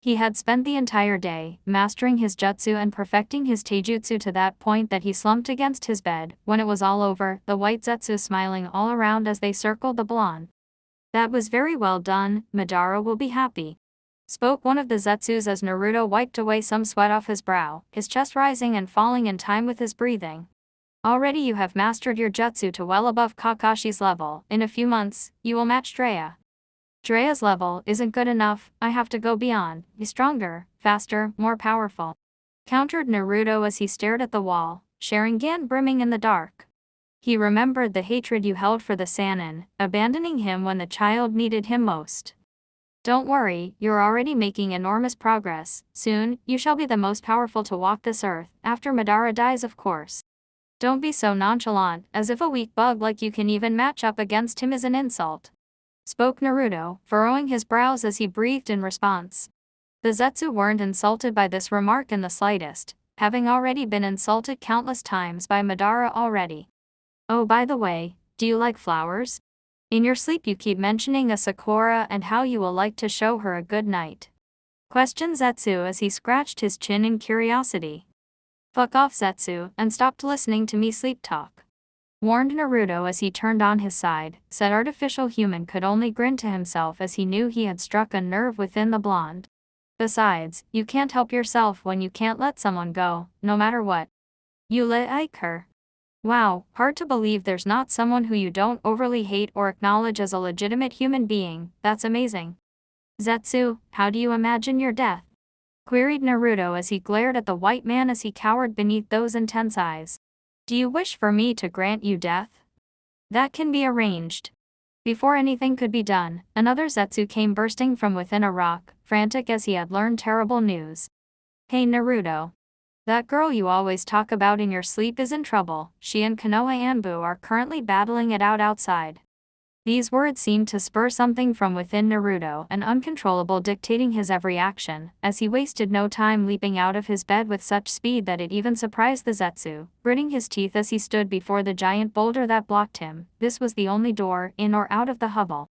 He had spent the entire day mastering his jutsu and perfecting his taijutsu to that point that he slumped against his bed. When it was all over, the white Zetsu smiling all around as they circled the blonde. That was very well done, Madara will be happy, spoke one of the Zetsus as Naruto wiped away some sweat off his brow, his chest rising and falling in time with his breathing. Already you have mastered your jutsu to well above Kakashi's level. In a few months, you will match Drea. Drea's level isn't good enough, I have to go beyond, be stronger, faster, more powerful, countered Naruto as he stared at the wall, Sharingan brimming in the dark. He remembered the hatred you held for the Sannin, abandoning him when the child needed him most. Don't worry, you're already making enormous progress. Soon, you shall be the most powerful to walk this earth, after Madara dies of course. Don't be so nonchalant, as if a weak bug like you can even match up against him is an insult, spoke Naruto, furrowing his brows as he breathed in response. The Zetsu weren't insulted by this remark in the slightest, having already been insulted countless times by Madara already. Oh, by the way, do you like flowers? In your sleep you keep mentioning a Sakura and how you will like to show her a good night, questioned Zetsu as he scratched his chin in curiosity. Fuck off, Zetsu, and stop listening to me sleep talk, warned Naruto as he turned on his side. Said artificial human could only grin to himself as he knew he had struck a nerve within the blonde. Besides, you can't help yourself when you can't let someone go, no matter what. You like her. Wow, hard to believe there's not someone who you don't overly hate or acknowledge as a legitimate human being. That's amazing. Zetsu, how do you imagine your death? Queried Naruto as he glared at the white man as he cowered beneath those intense eyes. Do you wish for me to grant you death? That can be arranged. Before anything could be done, another Zetsu came bursting from within a rock, frantic as he had learned terrible news. Hey Naruto. That girl you always talk about in your sleep is in trouble. She and Konoha Anbu are currently battling it out outside. These words seemed to spur something from within Naruto, an uncontrollable dictating his every action, as he wasted no time leaping out of his bed with such speed that it even surprised the Zetsu, gritting his teeth as he stood before the giant boulder that blocked him. This was the only door, in or out of the hovel.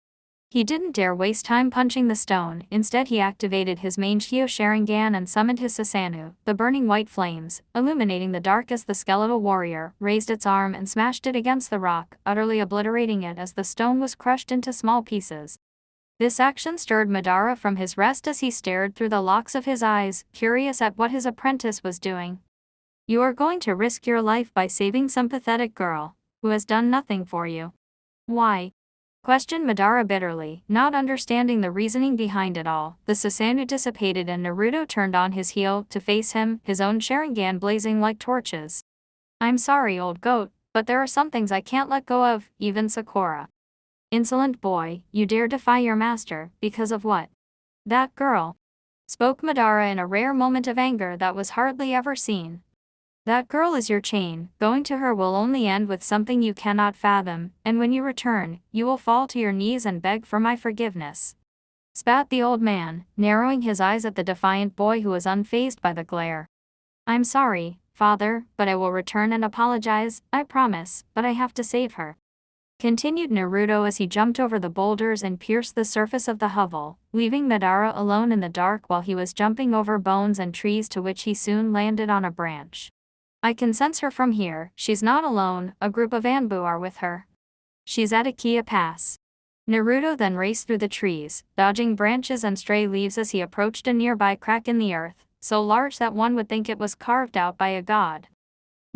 He didn't dare waste time punching the stone. Instead he activated his main Shio Sharingan and summoned his Susanoo, the burning white flames, illuminating the dark as the skeletal warrior, raised its arm and smashed it against the rock, utterly obliterating it as the stone was crushed into small pieces. This action stirred Madara from his rest as he stared through the locks of his eyes, curious at what his apprentice was doing. You are going to risk your life by saving some pathetic girl, who has done nothing for you. Why? Questioned Madara bitterly, not understanding the reasoning behind it all. The Susanoo dissipated and Naruto turned on his heel to face him, his own Sharingan blazing like torches. I'm sorry, old goat, but there are some things I can't let go of, even Sakura. Insolent boy, you dare defy your master, because of what? That girl. Spoke Madara in a rare moment of anger that was hardly ever seen. That girl is your chain. Going to her will only end with something you cannot fathom, and when you return, you will fall to your knees and beg for my forgiveness. Spat the old man, narrowing his eyes at the defiant boy who was unfazed by the glare. I'm sorry, father, but I will return and apologize, I promise, but I have to save her. Continued Naruto as he jumped over the boulders and pierced the surface of the hovel, leaving Madara alone in the dark while he was jumping over bones and trees to which he soon landed on a branch. I can sense her from here. She's not alone, a group of Anbu are with her. She's at Akia Pass. Naruto then raced through the trees, dodging branches and stray leaves as he approached a nearby crack in the earth, so large that one would think it was carved out by a god.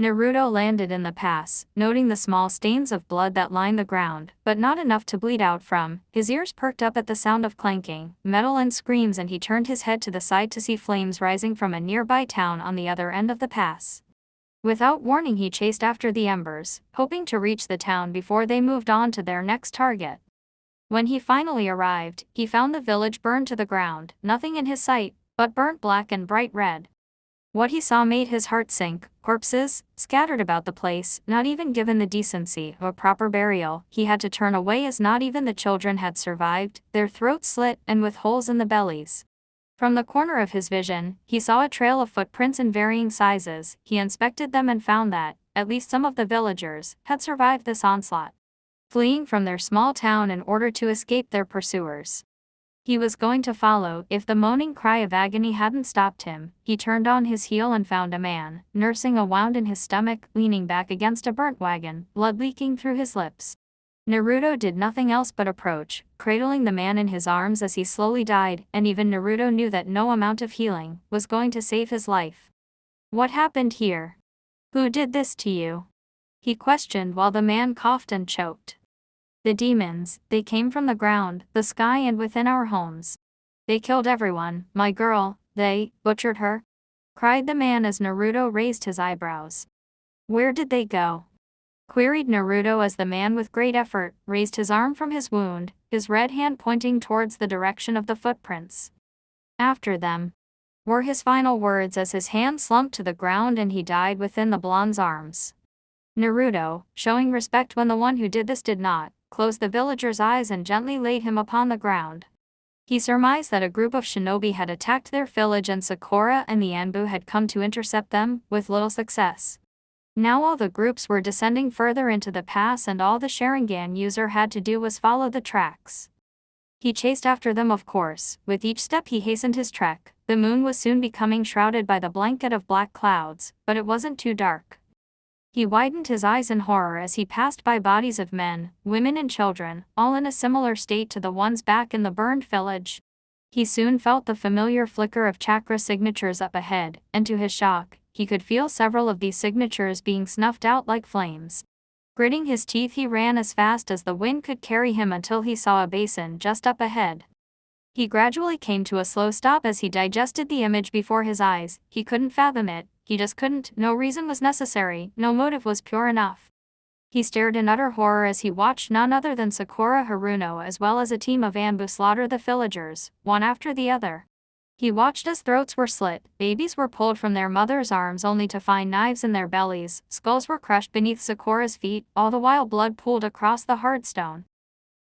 Naruto landed in the pass, noting the small stains of blood that lined the ground, but not enough to bleed out from. His ears perked up at the sound of clanking metal and screams, and he turned his head to the side to see flames rising from a nearby town on the other end of the pass. Without warning he chased after the embers, hoping to reach the town before they moved on to their next target. When he finally arrived, he found the village burned to the ground, nothing in his sight, but burnt black and bright red. What he saw made his heart sink. Corpses, scattered about the place, not even given the decency of a proper burial. He had to turn away as not even the children had survived, their throats slit and with holes in the bellies. From the corner of his vision, he saw a trail of footprints in varying sizes. He inspected them and found that, at least some of the villagers, had survived this onslaught, fleeing from their small town in order to escape their pursuers. He was going to follow if the moaning cry of agony hadn't stopped him. He turned on his heel and found a man, nursing a wound in his stomach, leaning back against a burnt wagon, blood leaking through his lips. Naruto did nothing else but approach, cradling the man in his arms as he slowly died, and even Naruto knew that no amount of healing was going to save his life. What happened here? Who did this to you? He questioned while the man coughed and choked. The demons, they came from the ground, the sky and within our homes. They killed everyone, my girl, they butchered her? Cried the man as Naruto raised his eyebrows. Where did they go? Queried Naruto as the man with great effort raised his arm from his wound, his red hand pointing towards the direction of the footprints. After them, were his final words as his hand slumped to the ground and he died within the blonde's arms. Naruto, showing respect when the one who did this did not, closed the villager's eyes and gently laid him upon the ground. He surmised that a group of shinobi had attacked their village and Sakura and the Anbu had come to intercept them, with little success. Now all the groups were descending further into the pass and all the Sharingan user had to do was follow the tracks. He chased after them, of course. With each step he hastened his trek. The moon was soon becoming shrouded by the blanket of black clouds, but it wasn't too dark. He widened his eyes in horror as he passed by bodies of men, women and children, all in a similar state to the ones back in the burned village. He soon felt the familiar flicker of chakra signatures up ahead, and to his shock, he could feel several of these signatures being snuffed out like flames. Gritting his teeth he ran as fast as the wind could carry him until he saw a basin just up ahead. He gradually came to a slow stop as he digested the image before his eyes. He couldn't fathom it, he just couldn't. No reason was necessary, no motive was pure enough. He stared in utter horror as he watched none other than Sakura Haruno as well as a team of Anbu slaughter the villagers, one after the other. He watched as throats were slit, babies were pulled from their mother's arms only to find knives in their bellies, skulls were crushed beneath Sakura's feet, all the while blood pooled across the hard stone.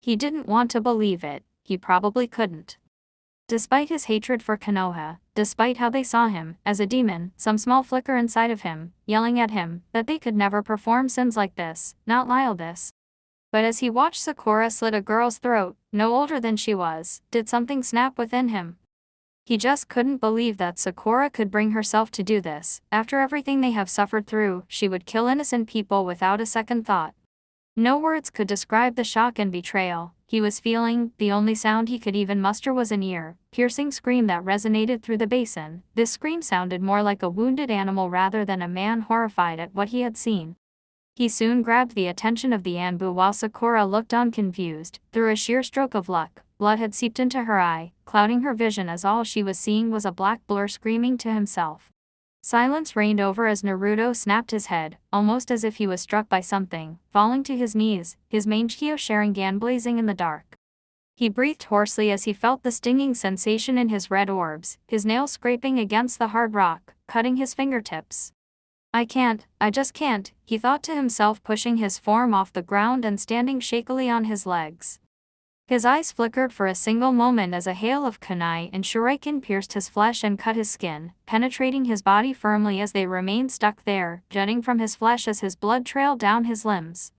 He didn't want to believe it, he probably couldn't. Despite his hatred for Konoha, despite how they saw him as a demon, some small flicker inside of him, yelling at him that they could never perform sins like this, not Lyle this. But as he watched Sakura slit a girl's throat, no older than she was, did something snap within him. He just couldn't believe that Sakura could bring herself to do this. After everything they have suffered through, she would kill innocent people without a second thought. No words could describe the shock and betrayal he was feeling. The only sound he could even muster was an ear-piercing scream that resonated through the basin. This scream sounded more like a wounded animal rather than a man horrified at what he had seen. He soon grabbed the attention of the Anbu while Sakura looked on confused. Through a sheer stroke of luck, blood had seeped into her eye, clouding her vision as all she was seeing was a black blur screaming to himself. Silence reigned over as Naruto snapped his head, almost as if he was struck by something, falling to his knees, his Mangekyo Sharingan blazing in the dark. He breathed hoarsely as he felt the stinging sensation in his red orbs, his nails scraping against the hard rock, cutting his fingertips. I just can't, he thought to himself, pushing his form off the ground and standing shakily on his legs. His eyes flickered for a single moment as a hail of kunai and shuriken pierced his flesh and cut his skin, penetrating his body firmly as they remained stuck there, jutting from his flesh as his blood trailed down his limbs.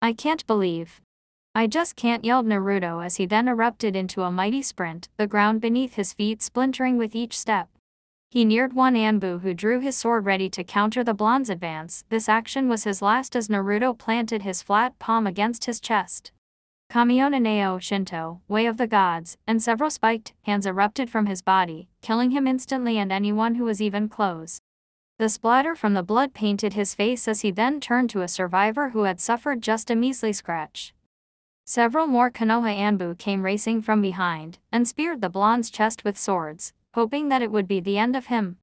I can't believe. I just can't, yelled Naruto as he then erupted into a mighty sprint, the ground beneath his feet splintering with each step. He neared one Anbu who drew his sword ready to counter the blonde's advance. This action was his last as Naruto planted his flat palm against his chest. Kamiona Neo Shinto, Way of the Gods, and several spiked hands erupted from his body, killing him instantly and anyone who was even close. The splatter from the blood painted his face as he then turned to a survivor who had suffered just a measly scratch. Several more Konoha Anbu came racing from behind, and speared the blonde's chest with swords, hoping that it would be the end of him.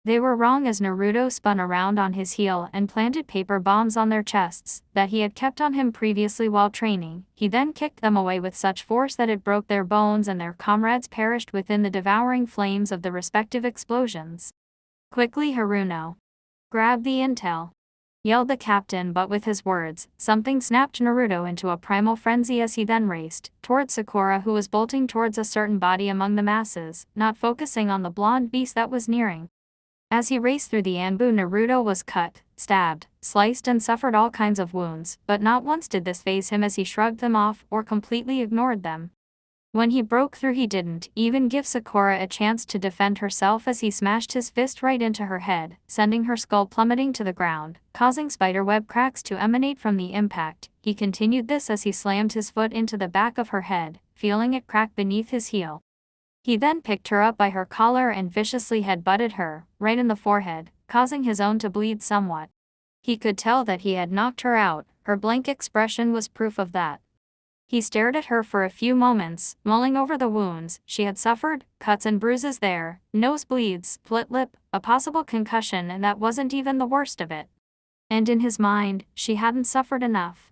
They were wrong as Naruto spun around on his heel and planted paper bombs on their chests that he had kept on him previously while training. He then kicked them away with such force that it broke their bones and their comrades perished within the devouring flames of the respective explosions. Quickly, Haruno. Grab the intel, yelled the captain, but with his words, something snapped Naruto into a primal frenzy as he then raced towards Sakura, who was bolting towards a certain body among the masses, not focusing on the blonde beast that was nearing. As he raced through the Anbu, Naruto was cut, stabbed, sliced and suffered all kinds of wounds, but not once did this faze him as he shrugged them off or completely ignored them. When he broke through, he didn't even give Sakura a chance to defend herself as he smashed his fist right into her head, sending her skull plummeting to the ground, causing spiderweb cracks to emanate from the impact. He continued this as he slammed his foot into the back of her head, feeling it crack beneath his heel. He then picked her up by her collar and viciously head-butted her, right in the forehead, causing his own to bleed somewhat. He could tell that he had knocked her out, her blank expression was proof of that. He stared at her for a few moments, mulling over the wounds she had suffered, cuts and bruises there, nosebleeds, split lip, a possible concussion, and that wasn't even the worst of it. And in his mind, she hadn't suffered enough.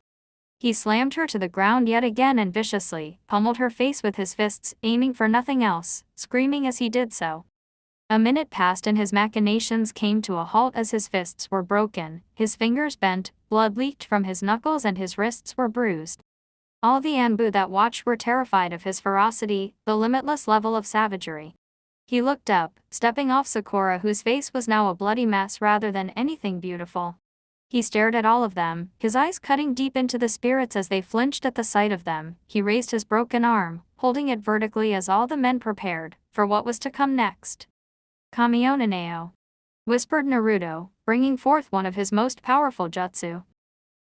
He slammed her to the ground yet again and viciously pummeled her face with his fists, aiming for nothing else, screaming as he did so. A minute passed and his machinations came to a halt as his fists were broken, his fingers bent, blood leaked from his knuckles and his wrists were bruised. All the Anbu that watched were terrified of his ferocity, the limitless level of savagery. He looked up, stepping off Sakura, whose face was now a bloody mess rather than anything beautiful. He stared at all of them, his eyes cutting deep into the spirits as they flinched at the sight of them. He raised his broken arm, holding it vertically as all the men prepared for what was to come next. Kamionaneo, whispered Naruto, bringing forth one of his most powerful jutsu.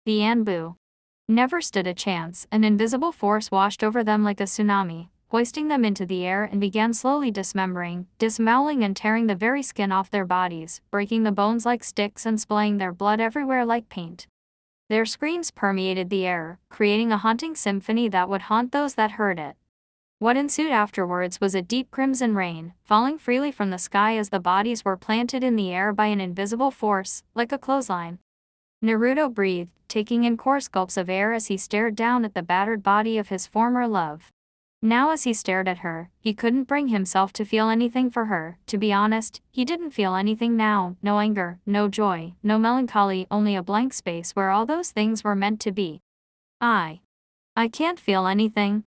The Anbu never stood a chance. An invisible force washed over them like a tsunami, hoisting them into the air and began slowly dismembering and tearing the very skin off their bodies, breaking the bones like sticks and splaying their blood everywhere like paint. Their screams permeated the air, creating a haunting symphony that would haunt those that heard it. What ensued afterwards was a deep crimson rain, falling freely from the sky as the bodies were planted in the air by an invisible force, like a clothesline. Naruto breathed, taking in coarse gulps of air as he stared down at the battered body of his former love. Now as he stared at her, he couldn't bring himself to feel anything for her. To be honest, he didn't feel anything now, no anger, no joy, no melancholy, only a blank space where all those things were meant to be. I can't feel anything.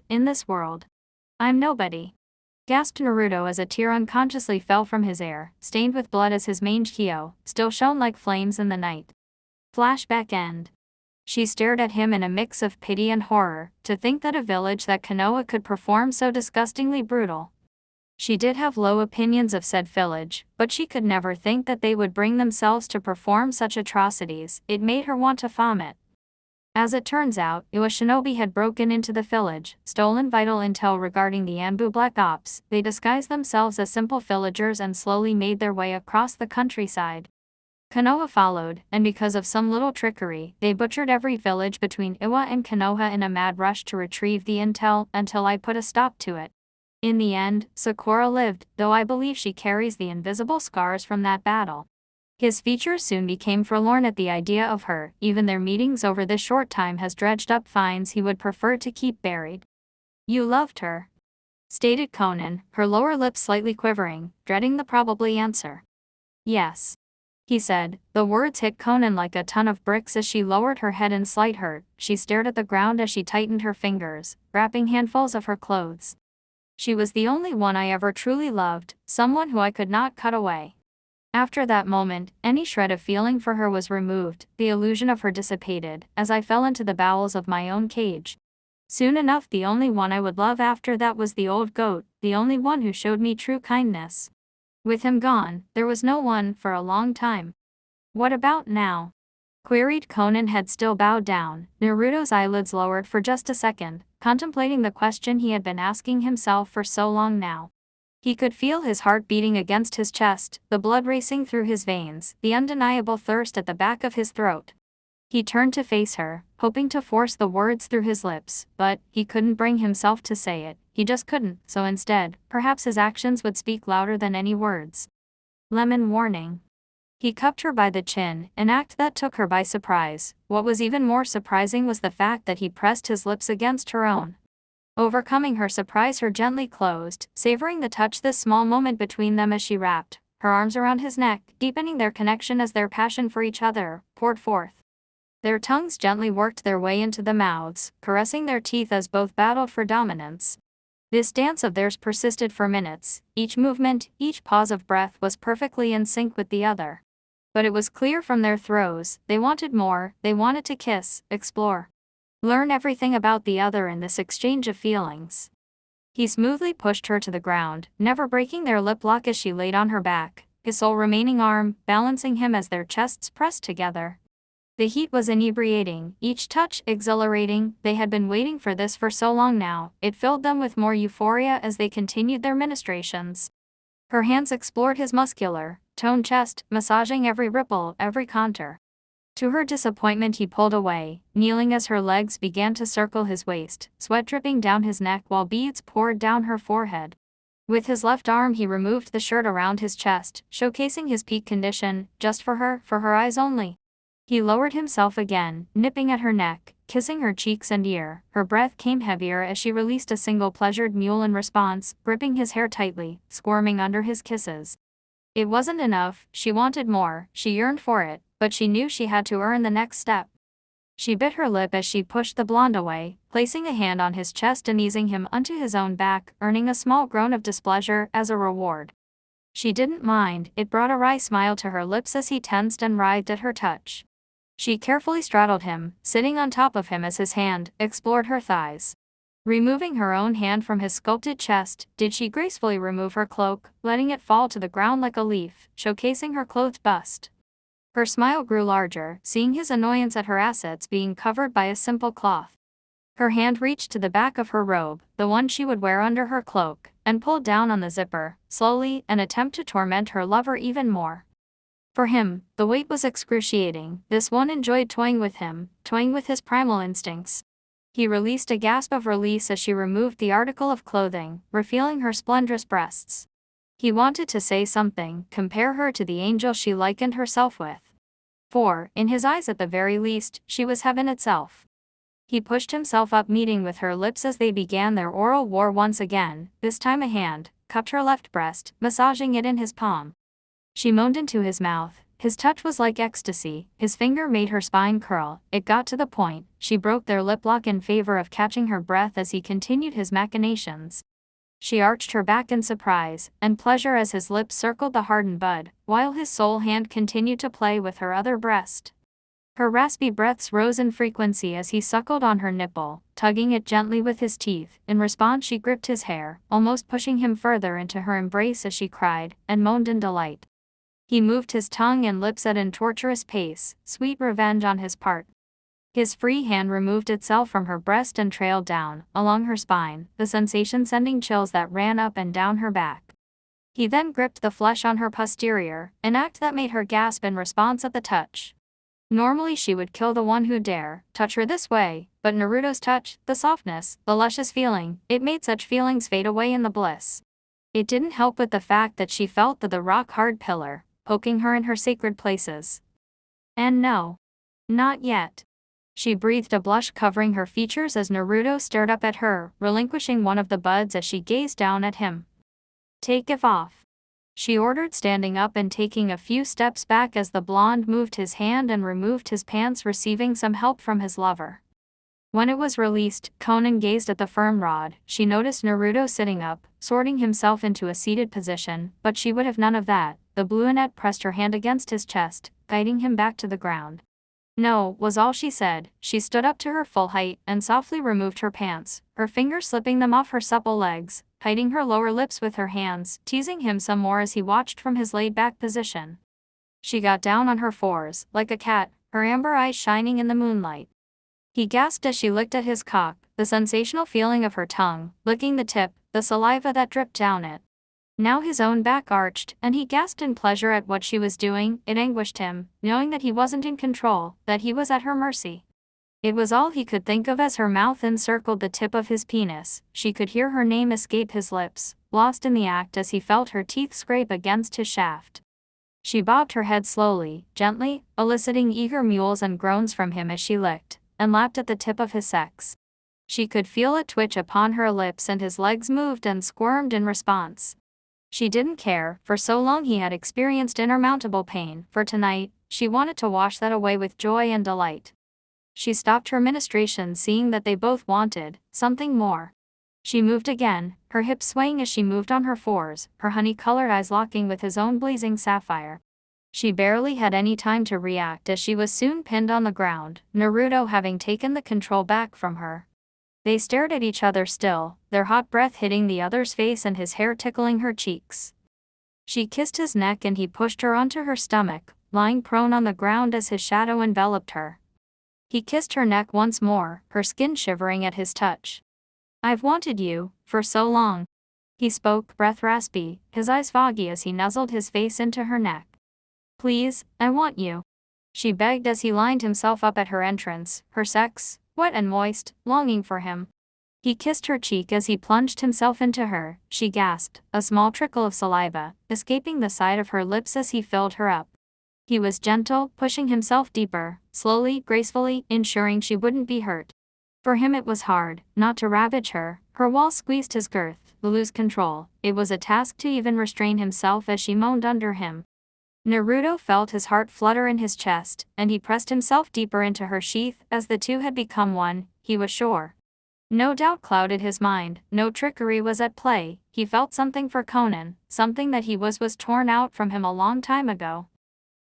In this world. I'm nobody. Gasped Naruto as a tear unconsciously fell from his hair, stained with blood as his mange Hyo still shone like flames in the night. Flashback end. She stared at him in a mix of pity and horror, to think that a village that Konoha could perform so disgustingly brutal. She did have low opinions of said village, but she could never think that they would bring themselves to perform such atrocities. It made her want to vomit. As it turns out, a shinobi had broken into the village, stolen vital intel regarding the Anbu Black Ops. They disguised themselves as simple villagers and slowly made their way across the countryside. Konoha followed, and because of some little trickery, they butchered every village between Iwa and Konoha in a mad rush to retrieve the intel, until I put a stop to it. In the end, Sakura lived, though I believe she carries the invisible scars from that battle. His features soon became forlorn at the idea of her. Even their meetings over this short time has dredged up finds he would prefer to keep buried. You loved her, stated Conan, her lower lip slightly quivering, dreading the probably answer. Yes, he said. The words hit Conan like a ton of bricks as she lowered her head in slight hurt. She stared at the ground as she tightened her fingers, wrapping handfuls of her clothes. She was the only one I ever truly loved, someone who I could not cut away. After that moment, any shred of feeling for her was removed, the illusion of her dissipated, as I fell into the bowels of my own cage. Soon enough the only one I would love after that was the old goat, the only one who showed me true kindness. With him gone, there was no one for a long time. What about now? Queried Conan, head still bowed down. Naruto's eyelids lowered for just a second, contemplating the question he had been asking himself for so long now. He could feel his heart beating against his chest, the blood racing through his veins, the undeniable thirst at the back of his throat. He turned to face her, hoping to force the words through his lips, but he couldn't bring himself to say it. He just couldn't, so instead, perhaps his actions would speak louder than any words. Lemon warning. He cupped her by the chin, an act that took her by surprise. What was even more surprising was the fact that he pressed his lips against her own. Overcoming her surprise, her gently closed, savoring the touch this small moment between them as she wrapped her arms around his neck, deepening their connection as their passion for each other poured forth. Their tongues gently worked their way into the mouths, caressing their teeth as both battled for dominance. This dance of theirs persisted for minutes. Each movement, each pause of breath was perfectly in sync with the other. But it was clear from their throes, they wanted more. They wanted to kiss, explore, learn everything about the other in this exchange of feelings. He smoothly pushed her to the ground, never breaking their lip lock as she laid on her back, his sole remaining arm balancing him as their chests pressed together. The heat was inebriating, each touch exhilarating. They had been waiting for this for so long now. It filled them with more euphoria as they continued their ministrations. Her hands explored his muscular, toned chest, massaging every ripple, every contour. To her disappointment he pulled away, kneeling as her legs began to circle his waist, sweat dripping down his neck while beads poured down her forehead. With his left arm he removed the shirt around his chest, showcasing his peak condition, just for her eyes only. He lowered himself again, nipping at her neck, kissing her cheeks and ear. Her breath came heavier as she released a single pleasured mewl in response, gripping his hair tightly, squirming under his kisses. It wasn't enough, she wanted more, she yearned for it, but she knew she had to earn the next step. She bit her lip as she pushed the blonde away, placing a hand on his chest and easing him onto his own back, earning a small groan of displeasure as a reward. She didn't mind, it brought a wry smile to her lips as he tensed and writhed at her touch. She carefully straddled him, sitting on top of him as his hand explored her thighs. Removing her own hand from his sculpted chest, did she gracefully remove her cloak, letting it fall to the ground like a leaf, showcasing her clothed bust. Her smile grew larger, seeing his annoyance at her assets being covered by a simple cloth. Her hand reached to the back of her robe, the one she would wear under her cloak, and pulled down on the zipper, slowly, an attempt to torment her lover even more. For him, the weight was excruciating. This one enjoyed toying with him, toying with his primal instincts. He released a gasp of release as she removed the article of clothing, revealing her splendorous breasts. He wanted to say something, compare her to the angel she likened herself with. For, in his eyes at the very least, she was heaven itself. He pushed himself up, meeting with her lips as they began their oral war once again. This time a hand cupped her left breast, massaging it in his palm. She moaned into his mouth. His touch was like ecstasy. His finger made her spine curl. It got to the point she broke their lip lock in favor of catching her breath as he continued his machinations. She arched her back in surprise and pleasure as his lips circled the hardened bud, while his sole hand continued to play with her other breast. Her raspy breaths rose in frequency as he suckled on her nipple, tugging it gently with his teeth. In response, she gripped his hair, almost pushing him further into her embrace as she cried and moaned in delight. He moved his tongue and lips at a torturous pace, sweet revenge on his part. His free hand removed itself from her breast and trailed down, along her spine, the sensation sending chills that ran up and down her back. He then gripped the flesh on her posterior, an act that made her gasp in response at the touch. Normally she would kill the one who dare touch her this way, but Naruto's touch, the softness, the luscious feeling, it made such feelings fade away in the bliss. It didn't help with the fact that she felt the rock-hard pillar, poking her in her sacred places. And no. Not yet. She breathed, a blush covering her features as Naruto stared up at her, relinquishing one of the buds as she gazed down at him. "Take it off," she ordered, standing up and taking a few steps back as the blonde moved his hand and removed his pants, receiving some help from his lover. When it was released, Conan gazed at the firm rod. She noticed Naruto sitting up, sorting himself into a seated position, but she would have none of that. The brunette pressed her hand against his chest, guiding him back to the ground. "No," was all she said. She stood up to her full height and softly removed her pants, her fingers slipping them off her supple legs, hiding her lower lips with her hands, teasing him some more as he watched from his laid-back position. She got down on her fours, like a cat, her amber eyes shining in the moonlight. He gasped as she licked at his cock, the sensational feeling of her tongue, licking the tip, the saliva that dripped down it. Now his own back arched, and he gasped in pleasure at what she was doing. It anguished him, knowing that he wasn't in control, that he was at her mercy. It was all he could think of as her mouth encircled the tip of his penis. She could hear her name escape his lips, lost in the act as he felt her teeth scrape against his shaft. She bobbed her head slowly, gently, eliciting eager mewls and groans from him as she licked and lapped at the tip of his sex. She could feel a twitch upon her lips and his legs moved and squirmed in response. She didn't care. For so long he had experienced insurmountable pain. For tonight, she wanted to wash that away with joy and delight. She stopped her ministration, seeing that they both wanted something more. She moved again, her hips swaying as she moved on her fours, her honey-colored eyes locking with his own blazing sapphire. She barely had any time to react as she was soon pinned on the ground, Naruto having taken the control back from her. They stared at each other still, their hot breath hitting the other's face and his hair tickling her cheeks. She kissed his neck and he pushed her onto her stomach, lying prone on the ground as his shadow enveloped her. He kissed her neck once more, her skin shivering at his touch. "I've wanted you for so long," he spoke, breath raspy, his eyes foggy as he nuzzled his face into her neck. "Please, I want you," she begged as he lined himself up at her entrance, her sex wet and moist, longing for him. He kissed her cheek as he plunged himself into her. She gasped, a small trickle of saliva escaping the side of her lips as he filled her up. He was gentle, pushing himself deeper, slowly, gracefully, ensuring she wouldn't be hurt. For him it was hard not to ravage her. Her walls squeezed his girth, to lose control. It was a task to even restrain himself as she moaned under him. Naruto felt his heart flutter in his chest, and he pressed himself deeper into her sheath. As the two had become one, he was sure. No doubt clouded his mind, no trickery was at play. He felt something for Conan, something that he was torn out from him a long time ago.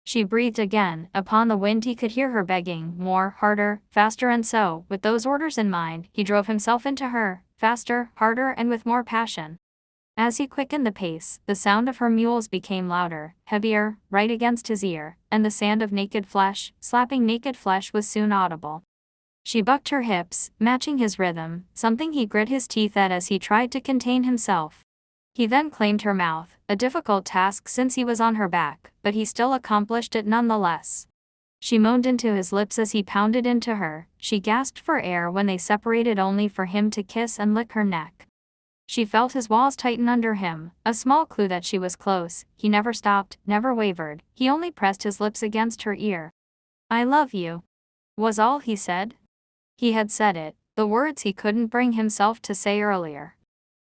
She breathed again. Upon the wind he could hear her begging, more, harder, faster, and so, with those orders in mind, he drove himself into her, faster, harder, and with more passion. As he quickened the pace, the sound of her mewls became louder, heavier, right against his ear, and the sound of naked flesh, slapping naked flesh, was soon audible. She bucked her hips, matching his rhythm, something he grit his teeth at as he tried to contain himself. He then claimed her mouth, a difficult task since he was on her back, but he still accomplished it nonetheless. She moaned into his lips as he pounded into her. She gasped for air when they separated, only for him to kiss and lick her neck. She felt his walls tighten under him, a small clue that she was close. He never stopped, never wavered. He only pressed his lips against her ear. "I love you," was all he said. He had said it, the words he couldn't bring himself to say earlier.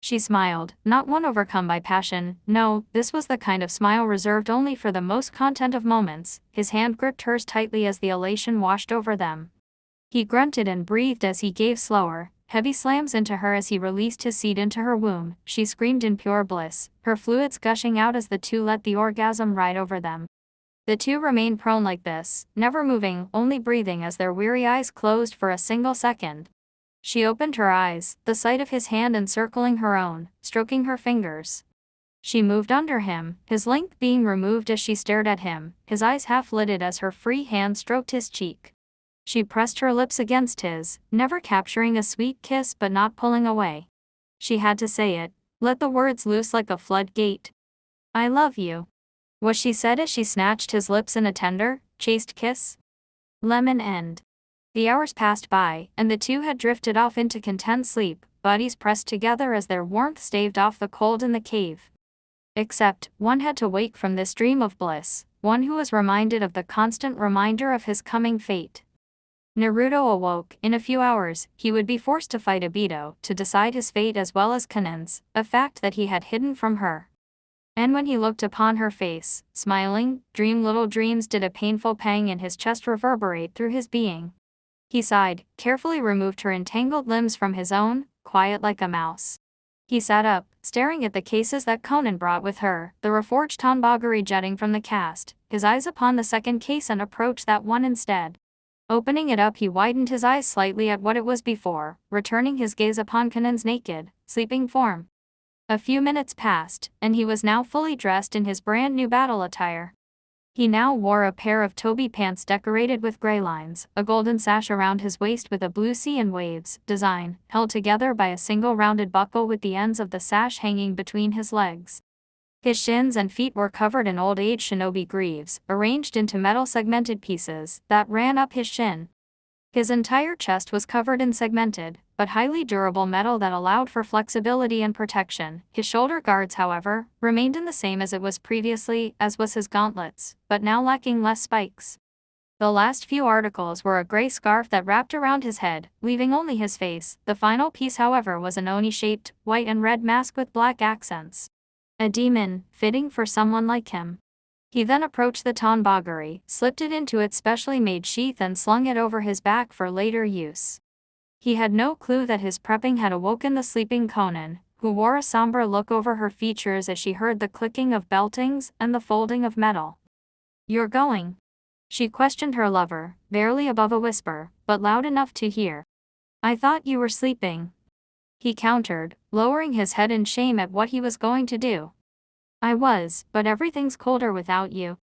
She smiled, not one overcome by passion. No, this was the kind of smile reserved only for the most content of moments. His hand gripped hers tightly as the elation washed over them. He grunted and breathed as he gave slower, heavy slams into her as he released his seed into her womb. She screamed in pure bliss, her fluids gushing out as the two let the orgasm ride over them. The two remained prone like this, never moving, only breathing as their weary eyes closed for a single second. She opened her eyes, the sight of his hand encircling her own, stroking her fingers. She moved under him, his length being removed as she stared at him, his eyes half-lidded as her free hand stroked his cheek. She pressed her lips against his, never capturing a sweet kiss but not pulling away. She had to say it, let the words loose like a floodgate. "I love you," was she said as she snatched his lips in a tender, chaste kiss. Lemon end. The hours passed by, and the two had drifted off into content sleep, bodies pressed together as their warmth staved off the cold in the cave. Except, one had to wake from this dream of bliss, one who was reminded of the constant reminder of his coming fate. Naruto awoke. In a few hours, he would be forced to fight Obito, to decide his fate as well as Kanen's, a fact that he had hidden from her. And when he looked upon her face, smiling, little dreams did a painful pang in his chest reverberate through his being. He sighed, carefully removed her entangled limbs from his own, quiet like a mouse. He sat up, staring at the cases that Conan brought with her, the reforged tonbagari jutting from the cast, his eyes upon the second case and approached that one instead. Opening it up, he widened his eyes slightly at what it was before, returning his gaze upon Kanen's naked, sleeping form. A few minutes passed, and he was now fully dressed in his brand new battle attire. He now wore a pair of Toby pants decorated with gray lines, a golden sash around his waist with a blue sea and waves design, held together by a single rounded buckle with the ends of the sash hanging between his legs. His shins and feet were covered in old-age shinobi greaves, arranged into metal segmented pieces, that ran up his shin. His entire chest was covered in segmented, but highly durable metal that allowed for flexibility and protection. His shoulder guards, however, remained in the same as it was previously, as was his gauntlets, but now lacking less spikes. The last few articles were a gray scarf that wrapped around his head, leaving only his face. The final piece, however, was an oni-shaped, white and red mask with black accents. A demon, fitting for someone like him. He then approached the tonbagari, slipped it into its specially made sheath and slung it over his back for later use. He had no clue that his prepping had awoken the sleeping Conan, who wore a somber look over her features as she heard the clicking of beltings and the folding of metal. "You're going?" she questioned her lover, barely above a whisper, but loud enough to hear. "I thought you were sleeping," he countered, lowering his head in shame at what he was going to do. "I was, but everything's colder without you,"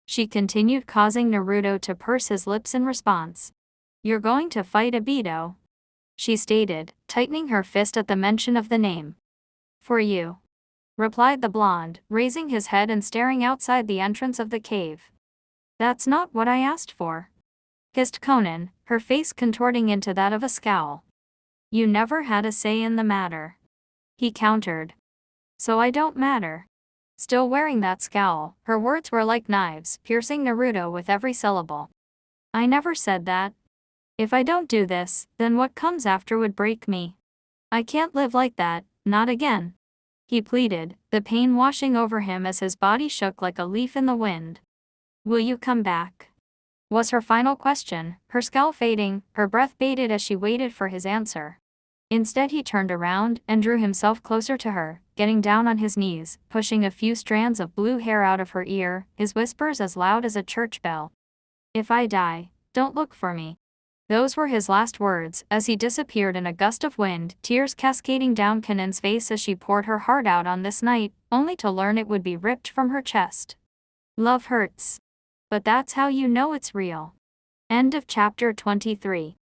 she continued, causing Naruto to purse his lips in response. "You're going to fight Obito?" she stated, tightening her fist at the mention of the name. "For you," replied the blonde, raising his head and staring outside the entrance of the cave. "That's not what I asked for," hissed Conan, her face contorting into that of a scowl. "You never had a say in the matter," he countered. "So I don't matter." Still wearing that scowl, her words were like knives, piercing Naruto with every syllable. "I never said that. If I don't do this, then what comes after would break me. I can't live like that, not again," he pleaded, the pain washing over him as his body shook like a leaf in the wind. "Will you come back?" was her final question, her scowl fading, her breath bated as she waited for his answer. Instead, he turned around and drew himself closer to her, getting down on his knees, pushing a few strands of blue hair out of her ear, his whispers as loud as a church bell. "If I die, don't look for me." Those were his last words, as he disappeared in a gust of wind, tears cascading down Kanen's face as she poured her heart out on this night, only to learn it would be ripped from her chest. Love hurts. But that's how you know it's real. End of chapter 23.